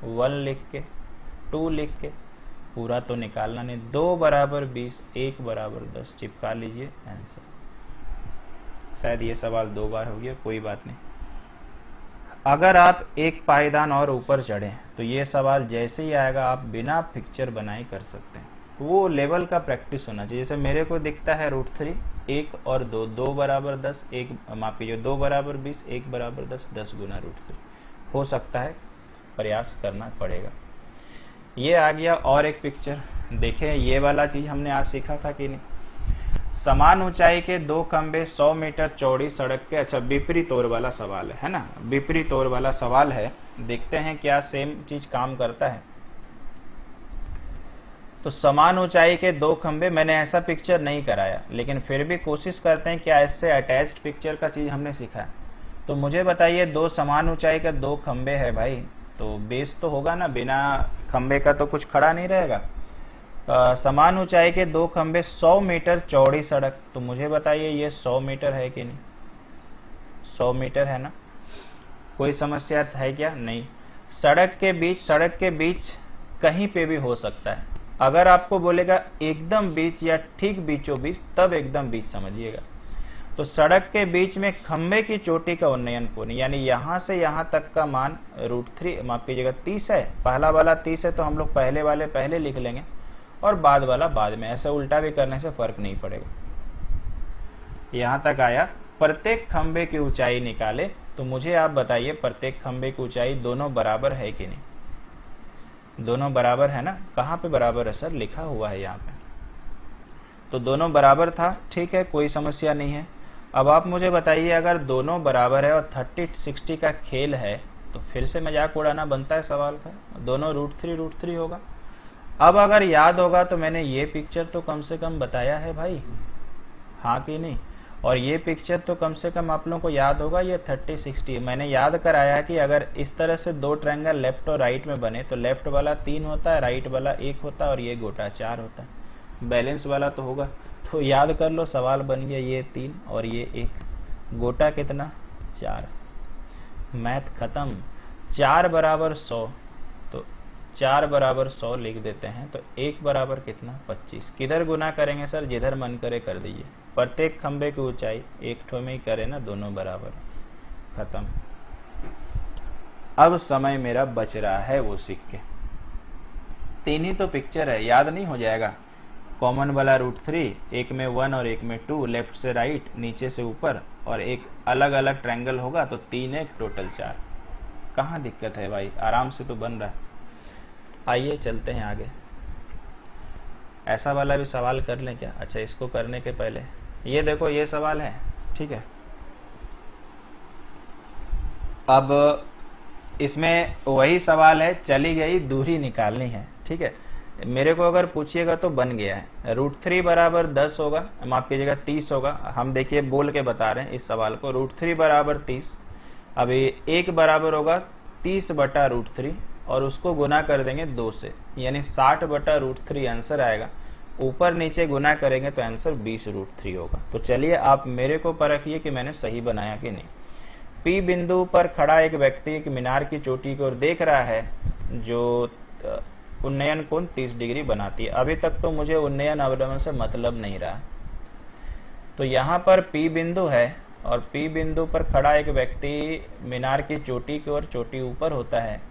1 लिख के, 2 लिख के, पूरा तो निकालना नहीं। 2 बराबर 20, 1 बराबर 10 चिपका लीजिए आंसर। शायद ये सवाल 2 बार हो गया, कोई बात नहीं। अगर आप एक पायदान और ऊपर चढ़े तो ये सवाल जैसे ही आएगा आप बिना पिक्चर बनाए कर सकते हैं। वो लेवल का प्रैक्टिस होना चाहिए। जैसे मेरे को दिखता है √3, 1 और 2, 2 बराबर 10, 1 माफ कीजिए 2 बराबर 20, 1 बराबर 10, 10 गुना √3 हो सकता है, प्रयास करना पड़ेगा। ये आ गया। और एक पिक्चर देखें, ये वाला चीज हमने आज सीखा था कि नहीं। समान ऊंचाई के 2 खंबे 100 मीटर चौड़ी सड़क के, अच्छा विपरीत ओर वाला सवाल है ना, विपरीत ओर वाला सवाल है। देखते हैं क्या सेम चीज काम करता है। तो समान ऊंचाई के 2 खंबे, मैंने ऐसा पिक्चर नहीं कराया लेकिन फिर भी कोशिश करते हैं क्या इससे अटैच्ड पिक्चर का चीज हमने सीखा है। तो मुझे बताइए 2 समान ऊंचाई का 2 खंबे है भाई, तो बेस तो होगा ना, बिना खंबे का तो कुछ खड़ा नहीं रहेगा। समान ऊंचाई के 2 खंबे 100 मीटर चौड़ी सड़क, तो मुझे बताइए ये 100 मीटर है कि नहीं? 100 मीटर है ना, कोई समस्या है क्या? नहीं। सड़क के बीच कहीं पे भी हो सकता है। अगर आपको बोलेगा एकदम बीच या ठीक बीचों बीच, तब एकदम बीच समझिएगा। तो सड़क के बीच में खंबे की चोटी का उन्नयन कोण, यानी यहां से यहां तक का मान √3 माफ कीजिएगा 30 है। पहला वाला 30 है तो हम लोग पहले वाले पहले लिख लेंगे और बाद वाला बाद में। ऐसा उल्टा भी करने से फर्क नहीं पड़ेगा। यहां तक आया। प्रत्येक खंबे की ऊंचाई निकाले, तो मुझे आप बताइए प्रत्येक खंबे की ऊंचाई दोनों बराबर है कि नहीं? दोनों बराबर है ना। कहाँ पे बराबर है सर? लिखा हुआ है यहाँ पे। तो दोनों बराबर था, ठीक है, कोई समस्या नहीं है। अब आप मुझे बताइए अगर दोनों बराबर है और 30-60 का खेल है तो फिर से मजाक उड़ाना बनता है सवाल का। दोनों √3 होगा। अब अगर याद होगा तो मैंने ये पिक्चर तो कम से कम बताया है भाई, हाँ कि नहीं? और ये पिक्चर तो कम से कम आप लोगों को याद होगा, ये 30-60 मैंने याद कराया कि अगर इस तरह से 2 ट्रायंगल लेफ्ट और राइट में बने तो लेफ्ट वाला 3 होता है, राइट वाला 1 होता है और ये गोटा 4 होता है। बैलेंस वाला तो होगा, तो याद कर लो, सवाल बन गया ये 3 और ये 1, गोटा कितना? 4। मैथ खत्म। 4 बराबर 100, तो 4 बराबर 100 लिख देते हैं। तो 1 बराबर कितना? 25। किधर गुना करेंगे सर? जिधर मन करे कर दीजिए। प्रत्येक खंबे की ऊंचाई एक ठो में ही करे ना, दोनों बराबर। खत्म। अब समय मेरा बच रहा है वो सीख के। 3 ही तो पिक्चर है, याद नहीं हो जाएगा। कॉमन वाला √3, एक में 1 और एक में 2, लेफ्ट से राइट, नीचे से ऊपर, और एक अलग अलग ट्रायंगल होगा तो 3 1 टोटल 4। कहाँ दिक्कत है भाई, आराम से तो बन रहा है। आइए चलते हैं आगे। ऐसा वाला भी सवाल कर लें क्या? अच्छा, इसको करने के पहले ये देखो, ये सवाल है, ठीक है। अब इसमें वही सवाल है, चली गई दूरी निकालनी है, ठीक है। मेरे को अगर पूछिएगा तो बन गया है। √3 बराबर 10 होगा, माफ कीजिएगा 30 होगा। हम देखिए बोल के बता रहे हैं इस सवाल को। √3 बराबर 30, अभी 1 बराबर होगा 30 बटा √3 और उसको गुना कर देंगे 2 से, यानी 60 बटा √3 आंसर आएगा। ऊपर नीचे गुना करेंगे तो आंसर 20 √3 होगा। तो चलिए आप मेरे को परखिए कि मैंने सही बनाया कि नहीं। P बिंदु पर खड़ा एक व्यक्ति एक मीनार की चोटी की ओर देख रहा है जो उन्नयन कोण 30 डिग्री बनाती है। अभी तक तो मुझे उन्नयन अवलंबन से मतलब नहीं रहा। तो यहाँ पर P बिंदु है और P बिंदु पर खड़ा एक व्यक्ति मीनार की चोटी की ओर, चोटी ऊपर होता है,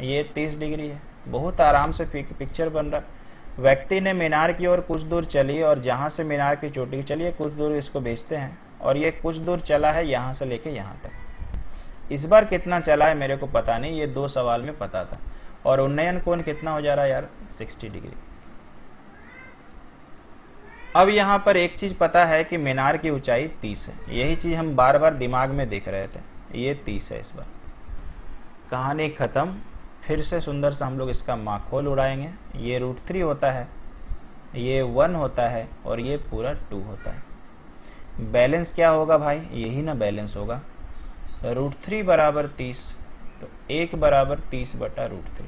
ये 30 डिग्री है। बहुत आराम से पिक्चर बन रहा है। व्यक्ति ने मीनार की ओर कुछ दूर चली और जहां से मीनार की चोटी चलिए कुछ दूर इसको भेजते हैं और ये कुछ दूर चला है यहां से लेके यहां तक। इस बार कितना चला है मेरे को पता नहीं, ये 2 सवाल में पता था। और उन्नयन कोण कितना हो जा रहा है यार, 60 डिग्री। अब यहां पर एक चीज पता है कि मीनार की ऊंचाई 30 है, यही चीज हम बार बार दिमाग में देख रहे थे, ये 30 है। इस बार कहानी खत्म। फिर से सुंदर सा हम लोग इसका माखोल उड़ाएंगे। ये √3 होता है, ये 1 होता है और ये पूरा 2 होता है। बैलेंस क्या होगा भाई, यही ना बैलेंस होगा। √3 बराबर 30, तो 1 बराबर 30/√3।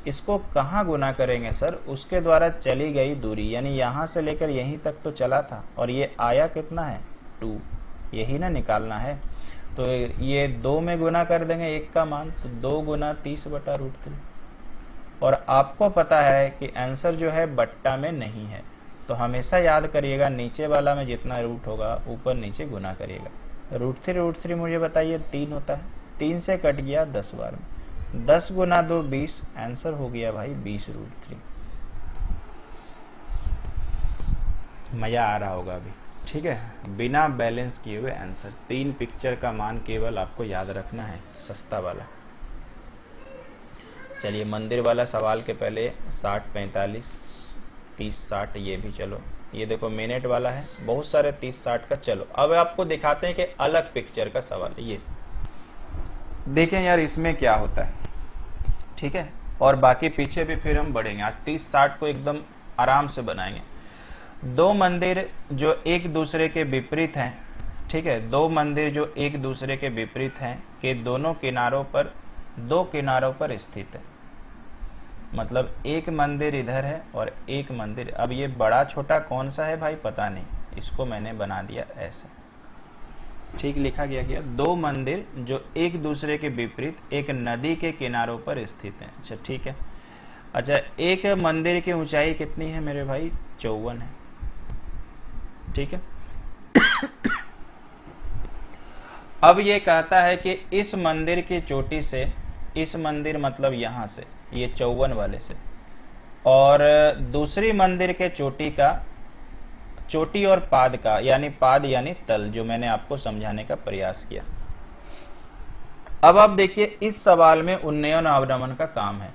इसको कहाँ गुना करेंगे सर, उसके द्वारा चली गई दूरी, यानी यहाँ से लेकर यहीं तक तो चला था और ये आया कितना है 2, यही ना निकालना है। तो ये 2 में गुना कर देंगे 1 का मान, तो 2 गुना 30/√3। और आपको पता है कि आंसर जो है बट्टा में नहीं है, तो हमेशा याद करिएगा नीचे वाला में जितना रूट होगा ऊपर नीचे गुना करिएगा। √3 मुझे बताइए 3 होता है, 3 से कट गया 10 बार में, 10 गुना 2 20, आंसर हो गया भाई 20√3। मजा आ रहा होगा अभी, ठीक है। बिना बैलेंस किए हुए आंसर, 3 पिक्चर का मान केवल आपको याद रखना है, सस्ता वाला। चलिए मंदिर वाला सवाल के पहले 60 45 30 60 ये भी, चलो ये देखो मिनट वाला है, बहुत सारे 30 60 का। चलो अब आपको दिखाते हैं कि अलग पिक्चर का सवाल है। ये देखें यार इसमें क्या होता है, ठीक है। और बाकी पीछे भी फिर हम बढ़ेंगे। आज 30 60 को एकदम आराम से बनाएंगे। 2 मंदिर जो एक दूसरे के विपरीत हैं, ठीक है, 2 मंदिर जो एक दूसरे के विपरीत हैं के दोनों किनारों पर 2 किनारों पर स्थित है। मतलब एक मंदिर इधर है और एक मंदिर, अब ये बड़ा छोटा कौन सा है भाई पता नहीं, इसको मैंने बना दिया ऐसे, ठीक लिखा गया 2 मंदिर जो एक दूसरे के विपरीत एक नदी के किनारों पर स्थित हैं। अच्छा ठीक है। अच्छा एक मंदिर की ऊंचाई कितनी है मेरे भाई, 54 है, ठीक है। अब ये कहता है कि इस मंदिर की चोटी से, इस मंदिर मतलब यहां से, ये 54 वाले से, और दूसरी मंदिर के चोटी का, चोटी और पाद का, यानी पाद यानी तल, जो मैंने आपको समझाने का प्रयास किया। अब आप देखिए इस सवाल में उन्नयन अवनमन का काम है।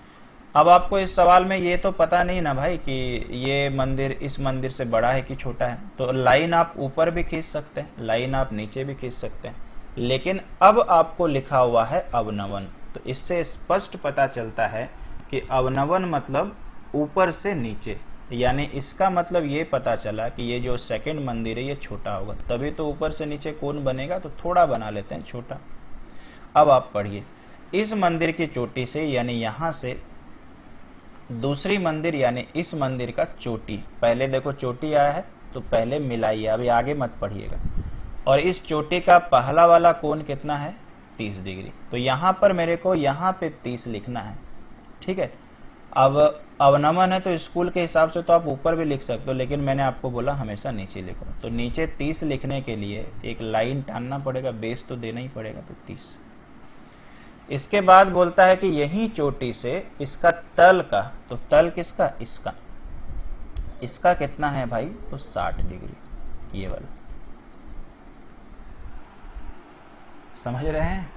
अब आपको इस सवाल में ये तो पता नहीं ना भाई कि ये मंदिर इस मंदिर से बड़ा है कि छोटा है, तो लाइन आप ऊपर भी खींच सकते हैं, लाइन आप नीचे भी खींच सकते हैं, लेकिन अब आपको लिखा हुआ है अवनमन, तो इससे स्पष्ट पता चलता है कि अवनमन मतलब ऊपर से नीचे, यानी इसका मतलब ये पता चला कि ये जो सेकंड मंदिर है ये छोटा होगा, तभी तो ऊपर से नीचे कोण बनेगा, तो थोड़ा बना लेते हैं छोटा। अब आप पढ़िए, इस मंदिर की चोटी से यानी यहां से दूसरी मंदिर यानी इस मंदिर का चोटी, पहले देखो चोटी आया है तो पहले मिलाइए, अभी आगे मत पढ़िएगा। और इस चोटी का पहला वाला कोण कितना है, 30 डिग्री, तो यहां पर मेरे को यहां पे 30 लिखना है, ठीक है। अब अवनमन है तो स्कूल के हिसाब से तो आप ऊपर भी लिख सकते हो, लेकिन मैंने आपको बोला हमेशा नीचे लिखो, तो नीचे 30 लिखने के लिए एक लाइन टानना पड़ेगा, बेस तो देना ही पड़ेगा, तो 30। इसके बाद बोलता है कि यही चोटी से इसका तल का, तो तल किसका, इसका, इसका कितना है भाई, तो 60 डिग्री, ये वाला, समझ रहे हैं।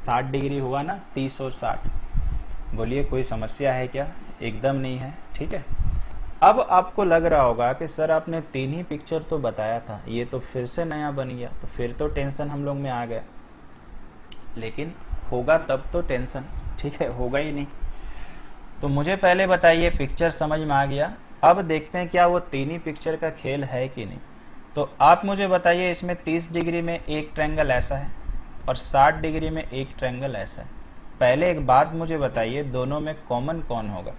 60 डिग्री हुआ ना, 30 और 60। बोलिए कोई समस्या है क्या, एकदम नहीं है, ठीक है। अब आपको लग रहा होगा कि सर आपने 3 ही पिक्चर तो बताया था, ये तो फिर से नया बन गया, तो फिर तो टेंशन हम लोग में आ गया, लेकिन होगा तब तो टेंशन, ठीक है, होगा ही नहीं। तो मुझे पहले बताइए पिक्चर समझ में आ गया, अब देखते हैं क्या वो 3 ही पिक्चर का खेल है कि नहीं। तो आप मुझे बताइए इसमें 30 डिग्री में एक ट्रायंगल ऐसा है और 60 डिग्री में एक ट्रायंगल ऐसा है। पहले एक बात मुझे बताइए, दोनों में कॉमन कौन होगा,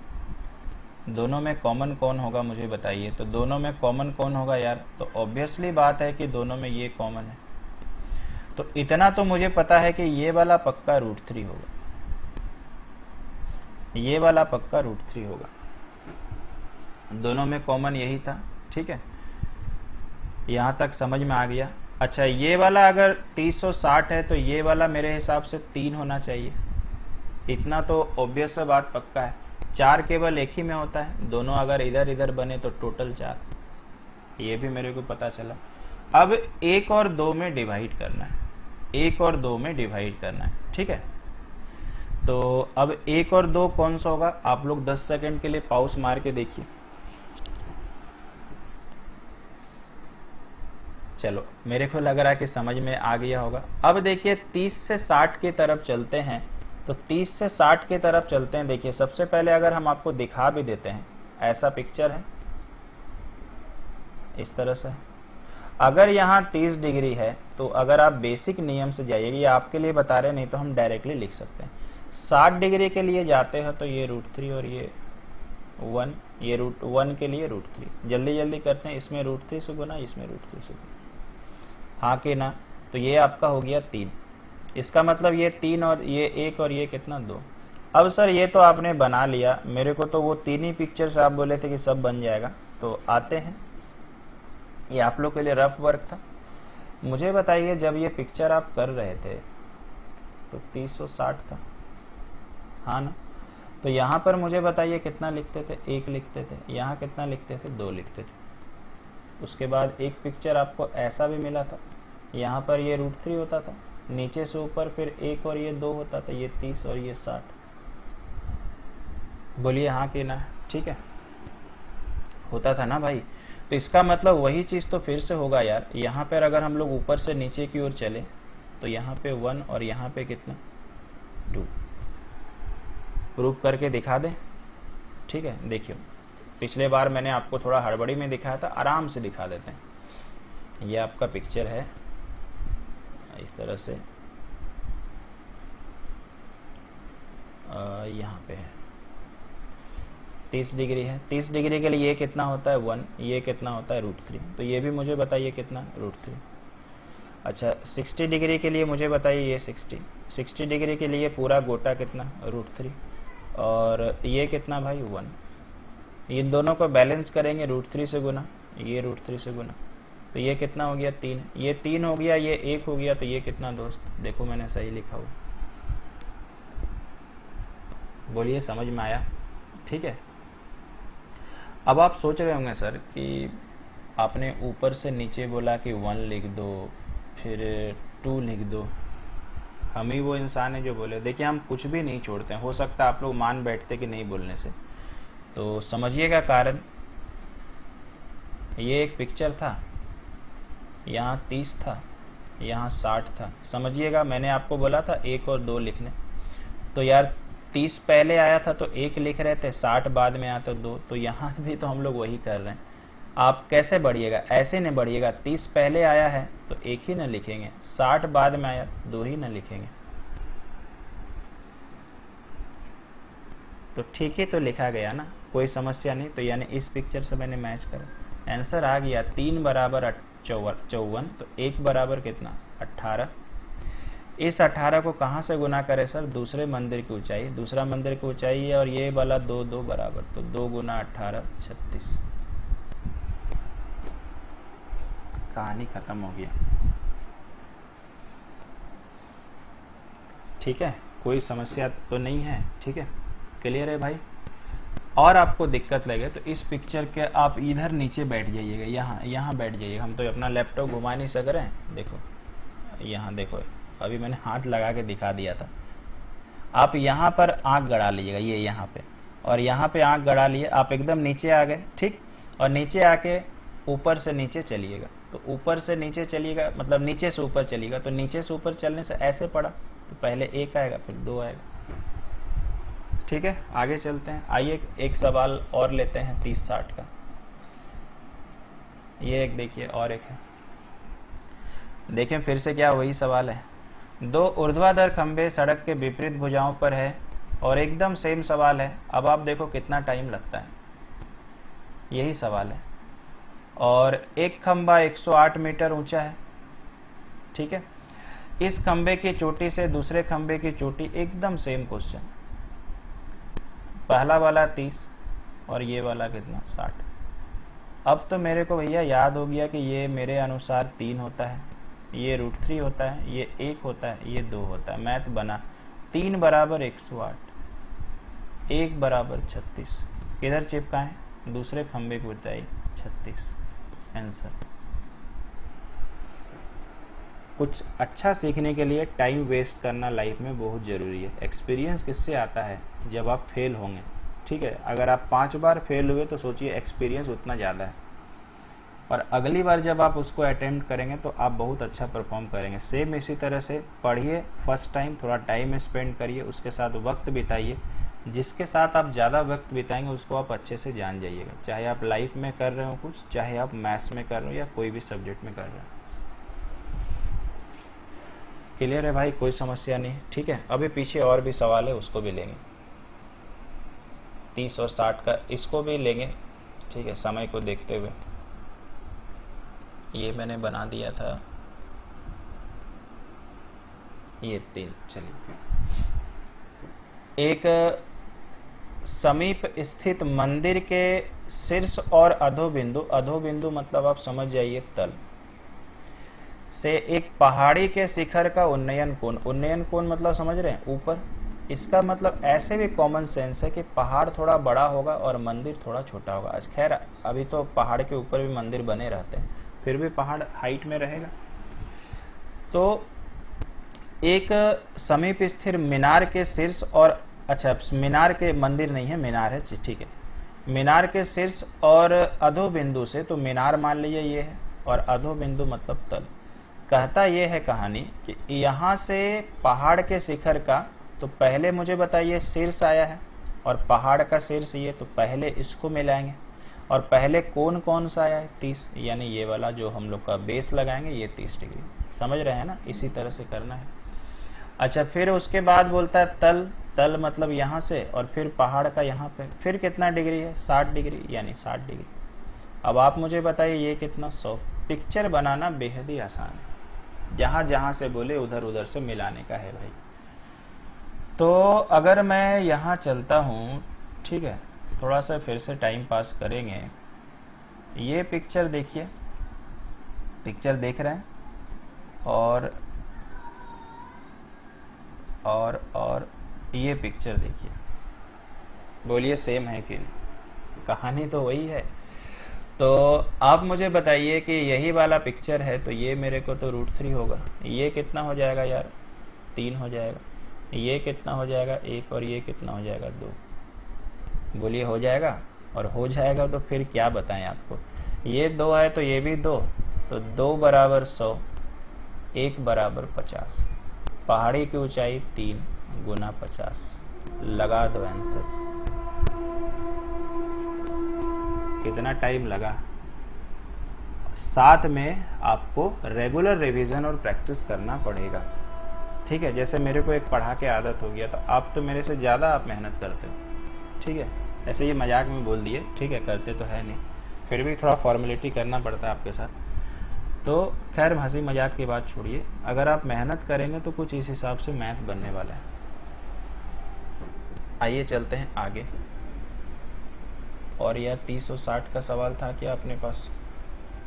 दोनों में कॉमन कौन होगा मुझे बताइए। तो दोनों में कॉमन कौन होगा यार, तो ऑब्वियसली बात है कि दोनों में ये कॉमन है, तो इतना तो मुझे पता है कि ये वाला पक्का √3 होगा, ये वाला पक्का √3 होगा, दोनों में कॉमन यही था, ठीक है, यहां तक समझ में आ गया। अच्छा ये वाला अगर 30 और 60 है तो ये वाला मेरे हिसाब से 3 होना चाहिए, इतना तो ऑब्वियस बात पक्का है। 4 केवल एक ही में होता है, दोनों अगर इधर इधर बने तो टोटल 4, ये भी मेरे को पता चला। अब 1 और 2 में डिवाइड करना है, 1 और 2 में डिवाइड करना है, ठीक है। तो अब 1 और 2 कौन सा होगा, आप लोग 10 सेकंड के लिए पॉज मार के देखिए। चलो मेरे को लग रहा है कि समझ में आ गया होगा। अब देखिए 30 से 60 की तरफ चलते हैं, तो 30 से 60 की तरफ चलते हैं। देखिए सबसे पहले अगर हम आपको दिखा भी देते हैं, ऐसा पिक्चर है, इस तरह से। अगर यहाँ 30 डिग्री है तो अगर आप बेसिक नियम से जाइए, ये आपके लिए बता रहे, नहीं तो हम डायरेक्टली लिख सकते हैं। 60 डिग्री के लिए जाते हो तो ये √3 और ये 1, ये √1 के लिए √3। जल्दी जल्दी करते हैं, इसमें √3 से गुना, इसमें √3 से गुना, हाँ कि ना। तो ये आपका हो गया 3, इसका मतलब ये 3 और ये 1 और ये कितना 2। अब सर ये तो आपने बना लिया, मेरे को तो वो 3 ही पिक्चर्स आप बोले थे कि सब बन जाएगा। तो आते हैं, ये आप लोग के लिए रफ वर्क था। मुझे बताइए जब ये पिक्चर आप कर रहे थे तो 360 था, हाँ ना। तो यहाँ पर मुझे बताइए कितना लिखते थे, 1 लिखते थे, यहाँ कितना लिखते थे, 2 लिखते थे। उसके बाद एक पिक्चर आपको ऐसा भी मिला था, यहाँ पर ये √3 होता था, नीचे से ऊपर फिर 1 और ये 2 होता था, ये 30 और ये 60। बोलिए हाँ कि ना, ठीक है, होता था ना भाई। तो इसका मतलब वही चीज़ तो फिर से होगा यार। यहाँ पर अगर हम लोग ऊपर से नीचे की ओर चले तो यहाँ पे 1 और यहाँ पे कितना 2। प्रूफ करके दिखा दें, ठीक है। देखिए पिछले बार मैंने आपको थोड़ा हड़बड़ी में दिखाया था, आराम से दिखा देते हैं। ये आपका पिक्चर है इस तरह से, यहाँ पे है 30 डिग्री है। 30 डिग्री के लिए ये कितना होता है 1, ये कितना होता है √3। तो ये भी मुझे बताइए कितना √3। अच्छा 60 डिग्री के लिए मुझे बताइए ये 60 डिग्री के लिए पूरा गोटा कितना √3, और ये कितना भाई 1। इन दोनों को बैलेंस करेंगे, √3 से गुना, ये √3 से गुना, तो ये कितना हो गया 3, ये 3 हो गया, ये 1 हो गया, तो ये कितना दोस्त, देखो मैंने सही लिखा हुआ, बोलिए समझ में आया, ठीक है। अब आप सोच रहे होंगे सर कि आपने ऊपर से नीचे बोला कि 1 लिख दो फिर 2 लिख दो, हम ही वो इंसान है जो बोले। देखिए हम कुछ भी नहीं छोड़ते हैं, हो सकता है आप लोग मान बैठते कि नहीं बोलने से, तो समझिएगा कारण। ये एक पिक्चर था, यहाँ 30 था, यहाँ 60 था, समझिएगा मैंने आपको बोला था 1 और 2 लिखने, तो यार 30 पहले आया था तो 1 लिख रहे थे, 60 बाद में आया तो 2, तो यहाँ भी तो हम लोग वही कर रहे हैं। आप कैसे बढ़िएगा, ऐसे नहीं बढ़िएगा, 30 पहले आया है तो 1 ही ना लिखेंगे, 60 बाद में आया 2 ही ना लिखेंगे, तो ठीक ही तो लिखा गया ना, कोई समस्या नहीं। तो यानी इस पिक्चर से मैंने मैच करा, आंसर आ गया 3 बराबर 54, तो 1 बराबर कितना 18। इस 18 को कहाँ से गुना करें सर, दूसरे मंदिर की ऊंचाई, दूसरा मंदिर की ऊंचाई है, और ये वाला 2 2 बराबर, तो 2 गुना 18 36। कहानी खत्म हो गया, ठीक है, कोई समस्या तो नहीं है, ठीक है, क्लियर है भाई। और आपको दिक्कत लगे तो इस पिक्चर के आप इधर नीचे बैठ जाइएगा, यहाँ बैठ जाइएगा। हम तो अपना लैपटॉप घुमा नहीं सक रहे हैं, देखो यहाँ देखो, अभी मैंने हाथ लगा के दिखा दिया था। आप यहाँ पर आँख गड़ा लीजिएगा, ये यहाँ पे, और यहाँ पे आँख गड़ा लिए, आप एकदम नीचे आ गए, ठीक, और नीचे आके ऊपर से नीचे चलिएगा, तो ऊपर से नीचे चलिएगा मतलब नीचे से ऊपर चलिएगा, तो नीचे से ऊपर चलने से ऐसे पड़ा, तो पहले 1 आएगा फिर 2 आएगा, ठीक है। आगे चलते हैं, आइए एक सवाल और लेते हैं 30-60 का। ये एक देखिए और एक है, देखें फिर से क्या वही सवाल है। 2 ऊर्ध्वाधर खंभे सड़क के विपरीत भुजाओं पर है और एकदम सेम सवाल है। अब आप देखो कितना टाइम लगता है, यही सवाल है। और एक खंभा 108 मीटर ऊंचा है, ठीक है। इस खंभे की चोटी से दूसरे खंभे की चोटी एकदम सेम क्वेश्चन, पहला वाला 30 और ये वाला कितना 60। अब तो मेरे को भैया याद हो गया कि ये मेरे अनुसार 3 होता है, ये √3 होता है, ये 1 होता है, ये 2 होता है, मैथ बना। 3 बराबर 108, 1 बराबर 36 किधर चिपका है, दूसरे खंबे की ऊंचाई 36। आंसर। कुछ अच्छा सीखने के लिए टाइम वेस्ट करना लाइफ में बहुत ज़रूरी है। एक्सपीरियंस किससे आता है, जब आप फेल होंगे। ठीक है, अगर आप 5 बार फेल हुए तो सोचिए एक्सपीरियंस उतना ज़्यादा है, और अगली बार जब आप उसको अटेम्प्ट करेंगे तो आप बहुत अच्छा परफॉर्म करेंगे। सेम इसी तरह से पढ़िए, फर्स्ट टाइम थोड़ा टाइम स्पेंड करिए, उसके साथ वक्त बिताइए। जिसके साथ आप ज़्यादा वक्त बिताएंगे उसको आप अच्छे से जान जाइएगा, चाहे आप लाइफ में कर रहे हो कुछ, चाहे आप मैथ्स में कर रहे हो या कोई भी सब्जेक्ट में कर रहे हो। क्लियर है भाई, कोई समस्या नहीं। ठीक है, अभी पीछे और भी सवाल है, उसको भी लेंगे। 30 और 60 का इसको भी लेंगे। ठीक है, समय को देखते हुए ये मैंने बना दिया था, ये 3। चलिए, एक समीप स्थित मंदिर के शीर्ष और अधोबिंदु, अधोबिंदु मतलब आप समझ जाइए तल से एक पहाड़ी के शिखर का उन्नयन कोण, उन्नयन कोण मतलब समझ रहे हैं ऊपर। इसका मतलब ऐसे भी कॉमन सेंस है कि पहाड़ थोड़ा बड़ा होगा और मंदिर थोड़ा छोटा होगा। आज खैर अभी तो पहाड़ के ऊपर भी मंदिर बने रहते हैं, फिर भी पहाड़ हाइट में रहेगा। तो एक समीप स्थिर मीनार के शीर्ष और, अच्छा मीनार के, मंदिर नहीं है मीनार है, ठीक है। मीनार के शीर्ष और अधोबिंदु से, तो मीनार मान लीजिए ये है, और अधोबिंदु मतलब तल। कहता ये है कहानी कि यहाँ से पहाड़ के शिखर का, तो पहले मुझे बताइए शीर्ष आया है और पहाड़ का शीर्ष ये, तो पहले इसको मिलाएंगे। और पहले कोण कौन सा आया है, 30, यानी ये वाला जो हम लोग का बेस लगाएंगे ये 30 डिग्री। समझ रहे हैं ना, इसी तरह से करना है। अच्छा, फिर उसके बाद बोलता है तल, तल मतलब यहाँ से, और फिर पहाड़ का यहाँ पे, फिर कितना डिग्री है, 60 डिग्री, यानी 60 डिग्री। अब आप मुझे बताइए ये कितना, 100। पिक्चर बनाना बेहद ही आसान है, जहाँ जहाँ से बोले उधर उधर से मिलाने का है भाई। तो अगर मैं यहाँ चलता हूँ, ठीक है, थोड़ा सा फिर से टाइम पास करेंगे। ये पिक्चर देखिए, पिक्चर देख रहे हैं, और ये पिक्चर देखिए, बोलिए सेम है कि नहीं, कहानी तो वही है। तो आप मुझे बताइए कि यही वाला पिक्चर है, तो ये मेरे को तो √3 होगा, ये कितना हो जाएगा यार, 3 हो जाएगा, ये कितना हो जाएगा 1, और ये कितना हो जाएगा 2। बोलिए हो जाएगा, और हो जाएगा तो फिर क्या बताएं आपको। ये 2 है तो ये भी 2, तो 2 बराबर 100, 1 बराबर 50। पहाड़ी की ऊंचाई 3 गुना 50। लगा दो आंसर। कितना टाइम लगा, साथ में आपको रेगुलर रिवीजन और प्रैक्टिस करना पड़ेगा। ठीक है, जैसे मेरे को एक पढ़ा के आदत हो गया, तो आप तो मेरे से ज़्यादा आप मेहनत करते हो। ठीक है, ऐसे ये मजाक में बोल दिए, ठीक है, करते तो है नहीं, फिर भी थोड़ा फॉर्मेलिटी करना पड़ता है आपके साथ। तो खैर हंसी मजाक की बात छोड़िए, अगर आप मेहनत करेंगे तो कुछ इस हिसाब से मैथ बनने वाला है। आइए चलते हैं आगे। और यह 30 और 60 का सवाल था क्या अपने पास,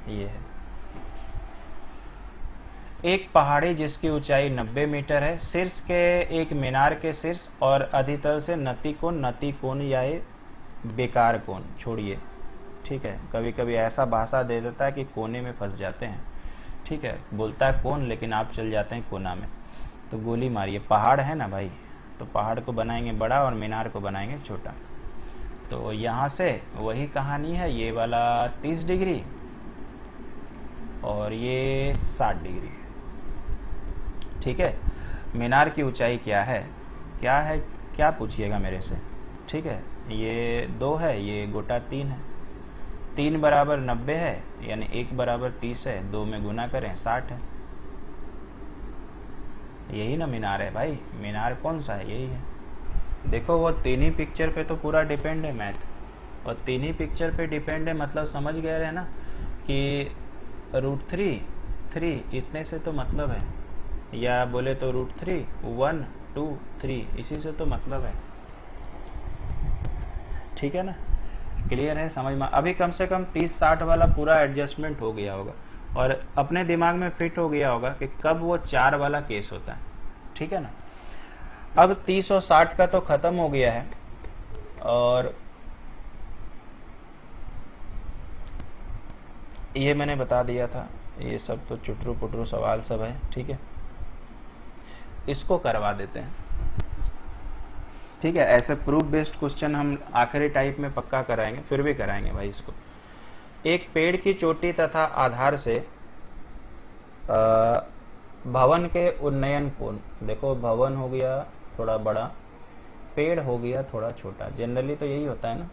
ये है। एक पहाड़ी जिसकी ऊंचाई 90 मीटर है, शीर्ष के एक मीनार के शीर्ष और अधितल से नति कोण या बेकार कोण, छोड़िए। ठीक है, कभी कभी ऐसा भाषा दे देता है कि कोने में फंस जाते हैं। ठीक है, बोलता है कोण लेकिन आप चल जाते हैं कोना में, तो गोली मारिए। पहाड़ है ना भाई, तो पहाड़ को बनाएंगे बड़ा और मीनार को बनाएंगे छोटा। तो यहाँ से वही कहानी है, ये वाला 30 डिग्री और ये 60 डिग्री। ठीक है, मीनार की ऊंचाई क्या है, क्या पूछिएगा मेरे से। ठीक है, ये 2 है, ये गोटा 3 है। 3 बराबर 90 है, यानी 1 बराबर 30 है, 2 में गुना करें 60 है। यही ना मीनार है भाई, मीनार कौन सा है, यही है। देखो वो 3 ही पिक्चर पे तो पूरा डिपेंड है मैथ, और 3 ही पिक्चर पे डिपेंड है, मतलब समझ गए रहे ना कि √3 इतने से तो मतलब है, या बोले तो √3 1 2 3 इसी से तो मतलब है। ठीक है ना, क्लियर है, समझ में। अभी कम से कम 30-60 वाला पूरा एडजस्टमेंट हो गया होगा और अपने दिमाग में फिट हो गया होगा कि कब वो 4 वाला केस होता है। ठीक है ना, अब 30 और 60 का तो खत्म हो गया है। और ये मैंने बता दिया था, ये सब तो चुटरू पुटरू सवाल सब है, ठीक है। इसको करवा देते हैं, ठीक है। ऐसे प्रूफ बेस्ड क्वेश्चन हम आखिरी टाइप में पक्का कराएंगे, फिर भी कराएंगे भाई इसको। एक पेड़ की चोटी तथा आधार से भवन के उन्नयन कोण, देखो भवन हो गया थोड़ा बड़ा, पेड़ हो गया थोड़ा छोटा, जनरली तो यही होता है ना।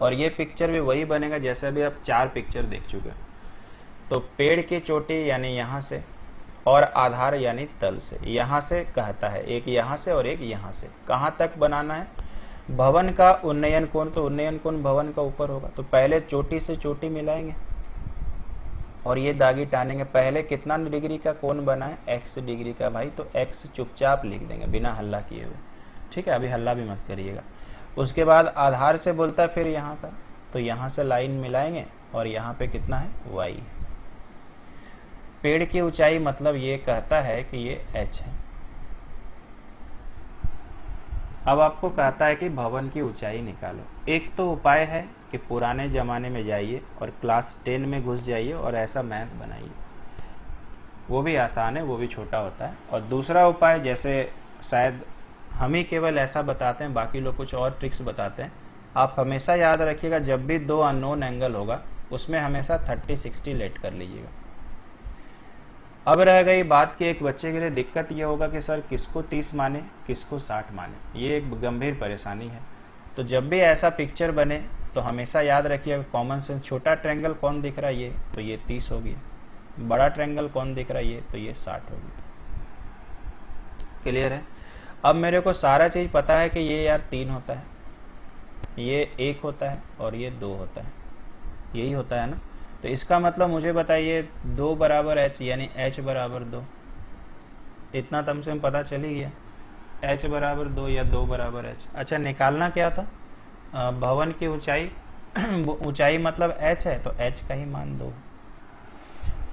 और ये पिक्चर भी वही बनेगा जैसे अभी आप 4 पिक्चर देख चुके हैं। तो पेड़ की चोटी यानी यहाँ से, और आधार यानी तल से, यहाँ से कहता है, एक यहाँ से और एक यहाँ से, कहाँ तक बनाना है। भवन का उन्नयन कोण, तो उन्नयन कोण भवन का ऊपर होगा, तो पहले चोटी से चोटी मिलाएंगे और ये दागी टानेंगे। पहले कितना डिग्री का कोण बना है, x डिग्री का भाई, तो x चुपचाप लिख देंगे बिना हल्ला किए हुए, ठीक है। अभी हल्ला भी मत करिएगा। उसके बाद आधार से बोलता है फिर यहाँ का, तो यहाँ से लाइन मिलाएंगे और यहाँ पे कितना है, y। पेड़ की ऊंचाई मतलब ये कहता है कि ये h है। अब आपको कहता है कि भवन की ऊंचाई निकालो। एक तो उपाय है कि पुराने ज़माने में जाइए और क्लास 10 में घुस जाइए और ऐसा मैथ बनाइए, वो भी आसान है, वो भी छोटा होता है। और दूसरा उपाय, जैसे शायद हम ही केवल ऐसा बताते हैं, बाकी लोग कुछ और ट्रिक्स बताते हैं। आप हमेशा याद रखिएगा, जब भी 2 अननोन एंगल होगा उसमें हमेशा 30-60 लेट कर लीजिएगा। अब रह गई बात कि एक बच्चे के लिए दिक्कत ये होगा कि सर किसको 30 माने, किसको 60 माने, ये एक गंभीर परेशानी है। तो जब भी ऐसा पिक्चर बने तो हमेशा याद रखिएगा कॉमन सेंस, छोटा ट्रायंगल कौन दिख रहा है, ये तो ये 30 हो गया, बड़ा ट्रायंगल कौन दिख रहा है, ये तो ये 60 हो गया। क्लियर है। अब मेरे को सारा चीज पता है कि ये यार 3 होता है, ये 1 होता है और ये 2 होता है, यही होता है ना। तो इसका मतलब मुझे बताइए 2 बराबर h यानी h बराबर 2, इतना तम से पता चल ही गया, h बराबर 2 या 2 बराबर h। अच्छा, निकालना क्या था, भवन की ऊंचाई, ऊंचाई मतलब h है, तो h का ही मान 2,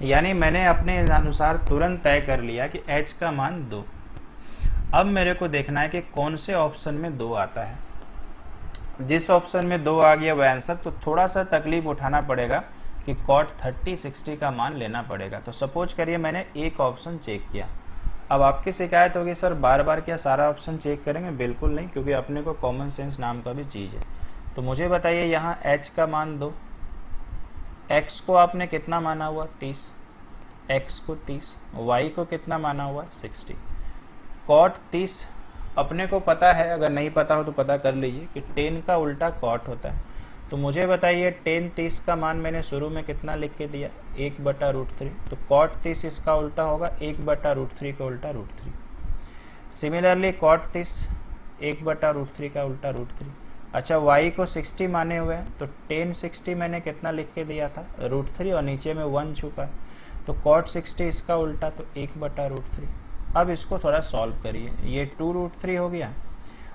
यानी मैंने अपने अनुसार तुरंत तय कर लिया कि h का मान 2। अब मेरे को देखना है कि कौन से ऑप्शन में 2 आता है। जिस ऑप्शन में 2 आ गया वह आंसर, तो थोड़ा सा तकलीफ उठाना पड़ेगा कि cot 30-60 का मान लेना पड़ेगा। तो सपोज करिए मैंने एक ऑप्शन चेक किया। अब आपकी शिकायत होगी सर बार बार क्या सारा ऑप्शन चेक करेंगे, बिल्कुल नहीं, क्योंकि अपने को कॉमन सेंस नाम का भी चीज़ है। तो मुझे बताइए यहाँ h का मान 2, x को आपने कितना माना हुआ 30, x को 30, y को कितना माना हुआ 60। cot 30 अपने को पता है, अगर नहीं पता हो तो पता कर लीजिए कि 10 का उल्टा cot होता है। तो मुझे बताइए 10 30 का मान मैंने शुरू में कितना लिख के दिया, 1/√3, तो cot 30 इसका उल्टा होगा 1/√3 का उल्टा √3। सिमिलरली cot 30 1/√3 का उल्टा √3। अच्छा, y को 60 माने हुए हैं, तो 10 60 मैंने कितना लिख के दिया था, √3, और नीचे में 1 छुपा है, तो cot 60 इसका उल्टा, तो 1/√3। अब इसको थोड़ा सॉल्व करिए, ये 2√3 हो गया,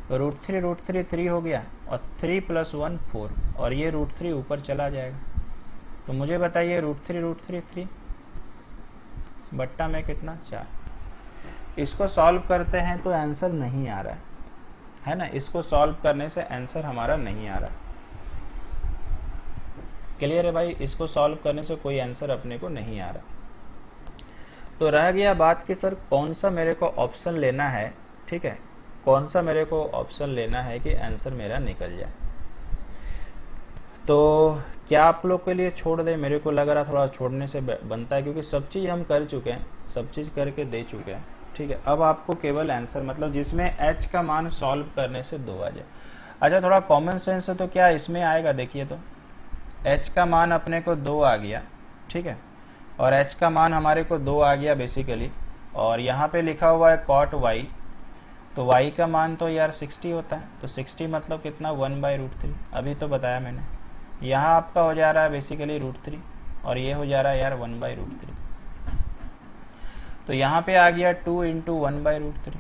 √3 3 हो गया, और 3 + 1 4, और ये √3 ऊपर चला जाएगा। तो मुझे बताइए √3 3 बट्टा में कितना 4। इसको सॉल्व करते हैं तो आंसर नहीं आ रहा है ना, इसको सॉल्व करने से आंसर हमारा नहीं आ रहा। क्लियर है भाई, इसको सॉल्व करने से कोई आंसर अपने को नहीं आ रहा। तो रह गया बात कि सर कौन सा मेरे को ऑप्शन लेना है, ठीक है, कौन सा मेरे को ऑप्शन लेना है कि आंसर मेरा निकल जाए। तो क्या आप लोग के लिए छोड़ दे, मेरे को लग रहा थोड़ा छोड़ने से बनता है, क्योंकि सब चीज़ हम कर चुके हैं, सब चीज़ करके दे चुके हैं, ठीक है। अब आपको केवल आंसर मतलब जिसमें h का मान सॉल्व करने से 2 आ जाए। अच्छा, थोड़ा कॉमन सेंस है तो क्या इसमें आएगा, देखिए तो h का मान अपने को 2 आ गया, ठीक है, और h का मान हमारे को 2 आ गया बेसिकली, और यहाँ पे लिखा हुआ है cot y, तो y का मान तो यार 60 होता है, तो 60 मतलब कितना 1/√3, अभी तो बताया मैंने। यहाँ आपका हो जा रहा है बेसिकली √3, और ये हो जा रहा है यार 1/√3, तो यहाँ पे आ गया 2 × 1/√3,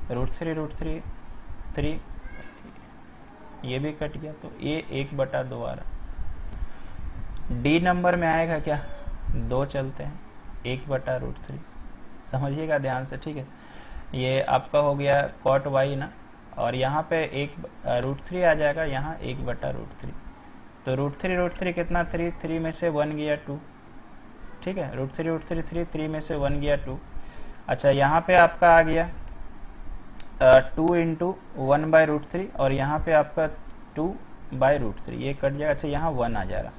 √3 3, ये भी कट गया, तो ये 1/2 आ रहा। डी नंबर में आएगा क्या, 2 चलते हैं, 1/√3, समझिएगा ध्यान से, ठीक है। ये आपका हो गया cot y ना, और यहाँ पे एक √3 आ जाएगा, यहाँ 1/√3। तो √3 कितना 3, 3 में से 1 गया 2, ठीक है। √3 3, 3 में से 1 गया 2। अच्छा यहाँ पे आपका आ गया 2 इंटू 1/√3 और यहाँ पे आपका 2/√3, ये कट जाएगा। अच्छा यहाँ 1 आ जा रहा,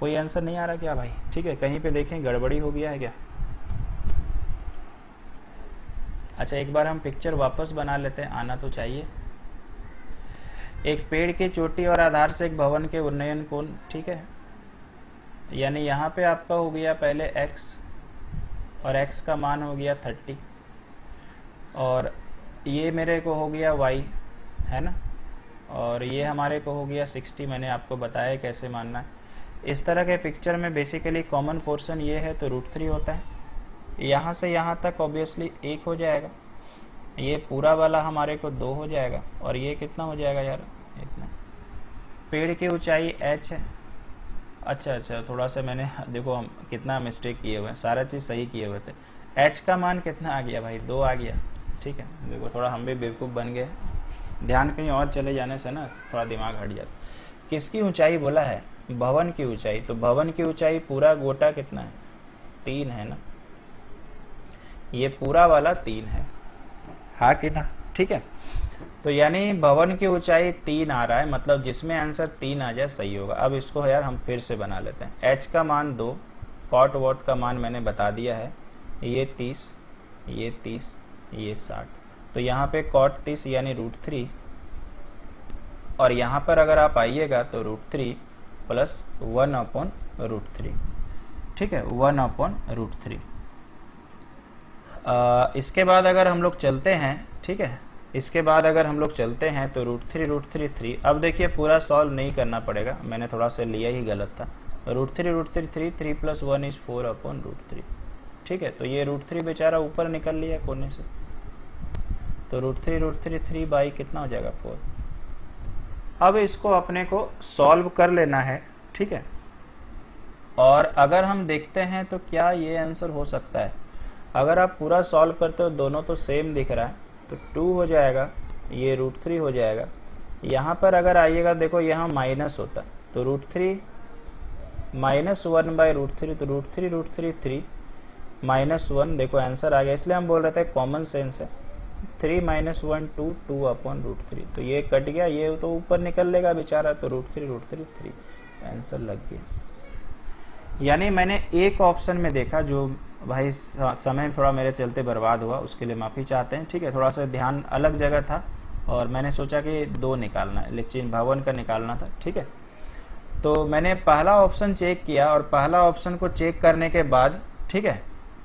कोई आंसर नहीं आ रहा क्या भाई? ठीक है, कहीं पे देखें गड़बड़ी हो गया है क्या? अच्छा एक बार हम पिक्चर वापस बना लेते हैं, आना तो चाहिए। एक पेड़ की चोटी और आधार से एक भवन के उन्नयन कोण, ठीक है। यानी यहाँ पे आपका हो गया पहले x और x का मान हो गया 30 और ये मेरे को हो गया y, है ना, और ये हमारे को हो गया 60। मैंने आपको बताया कैसे मानना है। इस तरह के पिक्चर में बेसिकली कॉमन पोर्शन ये है तो √3 होता है। यहाँ से यहाँ तक ऑब्वियसली 1 हो जाएगा, ये पूरा वाला हमारे को 2 हो जाएगा और ये कितना हो जाएगा यार, इतना। पेड़ की ऊंचाई h है। अच्छा थोड़ा सा मैंने देखो हम कितना मिस्टेक किए हुए हैं, सारा चीज़ सही किए हुए थे। h का मान कितना आ गया भाई, 2 आ गया, ठीक है। देखो थोड़ा हम भी बेवकूफ़ बन गए, ध्यान कहीं और चले जाने से ना थोड़ा दिमाग हट जाता। किसकी ऊंचाई बोला है? भवन की ऊंचाई। तो भवन की ऊंचाई पूरा गोटा कितना है, 3 है ना, ये पूरा वाला 3 है, हाँ कि ना, ठीक है। तो यानी भवन की ऊंचाई 3 आ रहा है, मतलब जिसमें आंसर 3 आ जाए सही होगा। अब इसको यार हम फिर से बना लेते हैं। h का मान 2, कॉट वॉट का मान मैंने बता दिया है, ये 30, ये 30, ये 60। तो यहाँ पे कॉट 30 यानी √3 और यहाँ पर अगर आप आइएगा तो √3 प्लस 1/√3, ठीक है, 1/√3। इसके बाद अगर हम लोग चलते हैं, ठीक है, इसके बाद अगर हम लोग चलते हैं तो √3 3। अब देखिए पूरा सॉल्व नहीं करना पड़ेगा, मैंने थोड़ा सा लिया ही गलत था। √3 3 + 1 = 4/√3, ठीक है। तो ये √3 बेचारा ऊपर निकल लिया कोने से, तो √3 3 बाई कितना हो जाएगा 4। अब इसको अपने को सॉल्व कर लेना है, ठीक है। और अगर हम देखते हैं तो क्या ये आंसर हो सकता है? अगर आप पूरा सॉल्व करते हो, दोनों तो सेम दिख रहा है, तो 2 हो जाएगा, ये √3 हो जाएगा। यहाँ पर अगर आइएगा देखो यहाँ माइनस होता, तो √3 - 1/√3, तो √3 3 -1, देखो आंसर आ गया। इसलिए हम बोल रहे थे कॉमन सेंस है। 3 - 1 2, 2/√3, तो ये कट गया, ये तो ऊपर निकल लेगा बेचारा, तो √3 3 आंसर लग गया। यानी मैंने एक ऑप्शन में देखा, जो भाई समय थोड़ा मेरे चलते बर्बाद हुआ, उसके लिए माफ़ी चाहते हैं, ठीक है। थोड़ा सा ध्यान अलग जगह था और मैंने सोचा कि 2 निकालना है, लेकिन भवन का निकालना था, ठीक है। तो मैंने पहला ऑप्शन चेक किया और पहला ऑप्शन को चेक करने के बाद, ठीक है,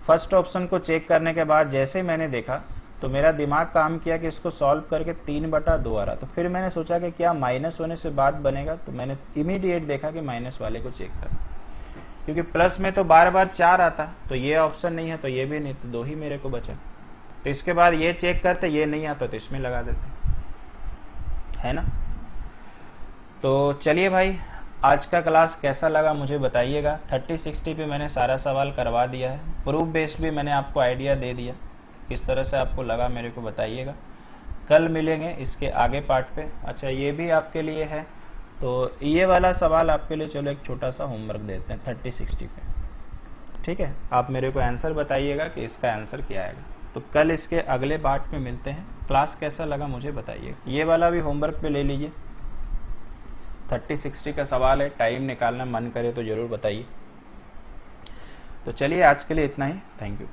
फर्स्ट ऑप्शन को चेक करने के बाद जैसे ही मैंने देखा तो मेरा दिमाग काम किया कि इसको सॉल्व करके 3/2 आ रहा। तो फिर मैंने सोचा कि क्या माइनस होने से बात बनेगा, तो मैंने इमीडिएट देखा कि माइनस वाले को चेक कर, क्योंकि प्लस में तो बार बार 4 आता, तो ये ऑप्शन नहीं है, तो ये भी नहीं, तो 2 ही मेरे को बचा। तो इसके बाद ये चेक करते, ये नहीं आता तो इसमें लगा देते, है ना। तो चलिए भाई, आज का क्लास कैसा लगा मुझे बताइएगा। 30 60 पे मैंने सारा सवाल करवा दिया है, प्रूफ बेस्ड भी मैंने आपको आइडिया दे दिया, किस तरह से आपको लगा मेरे को बताइएगा। कल मिलेंगे इसके आगे पार्ट पे। अच्छा ये भी आपके लिए है, तो ये वाला सवाल आपके लिए चलो एक छोटा सा होमवर्क देते हैं 30 60 पे, ठीक है। आप मेरे को आंसर बताइएगा कि इसका आंसर क्या आएगा। तो कल इसके अगले पार्ट में मिलते हैं। क्लास कैसा लगा मुझे बताइएगा। ये वाला भी होमवर्क पे ले लीजिए, 30 60 का सवाल है, टाइम निकालना मन करे तो ज़रूर बताइए। तो चलिए आज के लिए इतना ही, थैंक यू।